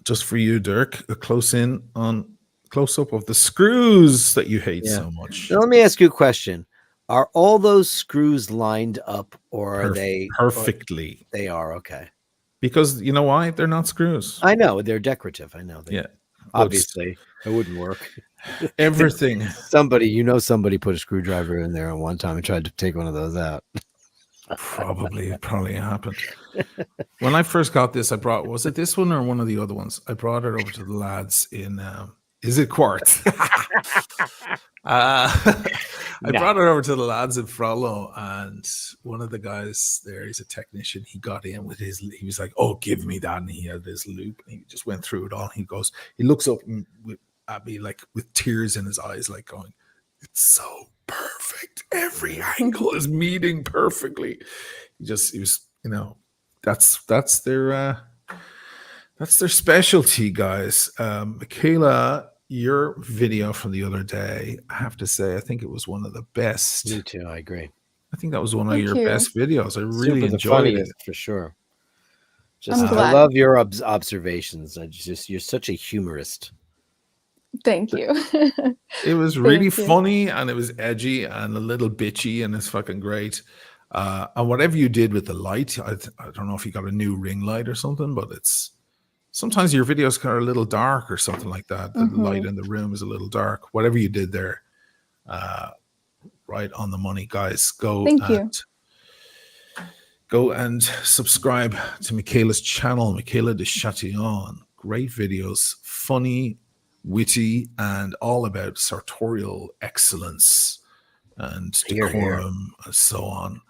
just for you, Dirk, a close up of the screws that you hate Yeah. so much. Now, let me ask you a question. Are all those screws lined up, or are they perfectly? They are, okay. Because you know why? They're not screws. I know they're decorative. I know. Yeah. Obviously, it wouldn't work. Everything. Somebody put a screwdriver in there at one time and tried to take one of those out. Probably happened. When I first got this, was it this one or one of the other ones? I brought it over to the lads in is it quartz? I brought it over to the lads in Frollo, and one of the guys there, he's a technician, he got in with he was like, oh, give me that, and he had this loop, and he just went through it all. He looks up at me like with tears in his eyes, like going, it's so perfect. Every angle is meeting perfectly. He was, that's their specialty, guys. Michaela, your video from the other day, I have to say, I think it was one of the best. Me too. I agree. I think that was one of Thank your you. best videos. I really Super the enjoyed it. funniest, for sure. Just, I'm I glad. love your observations. You're such a humorist. Thank you. It was really Thank you. funny, and it was edgy and a little bitchy, and it's fucking great. And whatever you did with the light, I don't know if you got a new ring light or something, but sometimes your videos are a little dark or something like that. The light in the room is a little dark. Whatever you did there, right on the money, guys. Thank you. Go and subscribe to Michaela's channel, Michaela de Chatillon. Great videos, funny, witty, and all about sartorial excellence and Hear, hear. decorum and so on.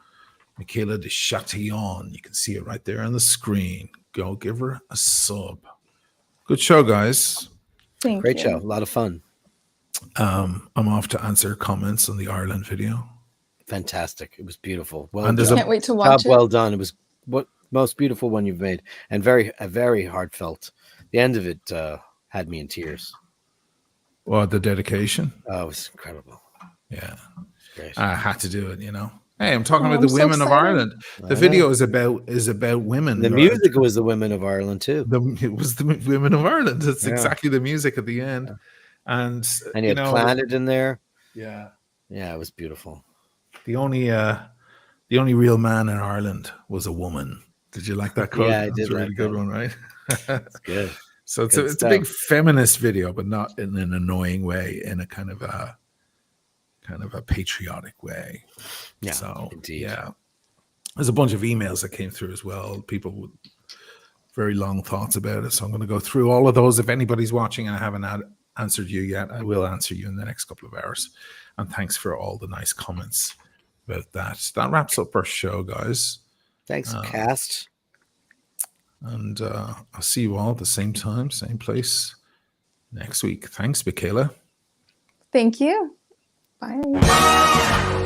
Michaela de Chatillon. You can see it right there on the screen. Go give her a sub. Good show, guys. Thank Great you. show. A lot of fun. I'm off to answer comments on the Ireland video. Fantastic. It was beautiful. Well And there's done. Can't wait to Job watch it. well done. It was what most beautiful one you've made, and very heartfelt. The end of it had me in tears. Well, the dedication. Oh, it was incredible. Yeah. Great. I had to do it, Hey, I'm talking Oh, about I'm the so women of excited. Ireland. I The know. video is about women. The right? music was the women of Ireland too, It was the women of Ireland. It's Yeah. exactly the music at the end. And and you had Planet in there. yeah, Yeah, it was beautiful. the only real man in Ireland was a woman. Did you like that quote? Yeah, I That's did a really like good that. one, right? It's good. So it's Good a big feminist video, but not in an annoying way, in a kind of a patriotic way. Yeah, So indeed. yeah, there's a bunch of emails that came through as well. People with very long thoughts about it. So I'm going to go through all of those. If anybody's watching and I haven't answered you yet, I will answer you in the next couple of hours. And thanks for all the nice comments about that. That wraps up our show, guys. Thanks, cast. And I'll see you all at the same time, same place next week. Thanks, Michaela. Thank you. Bye.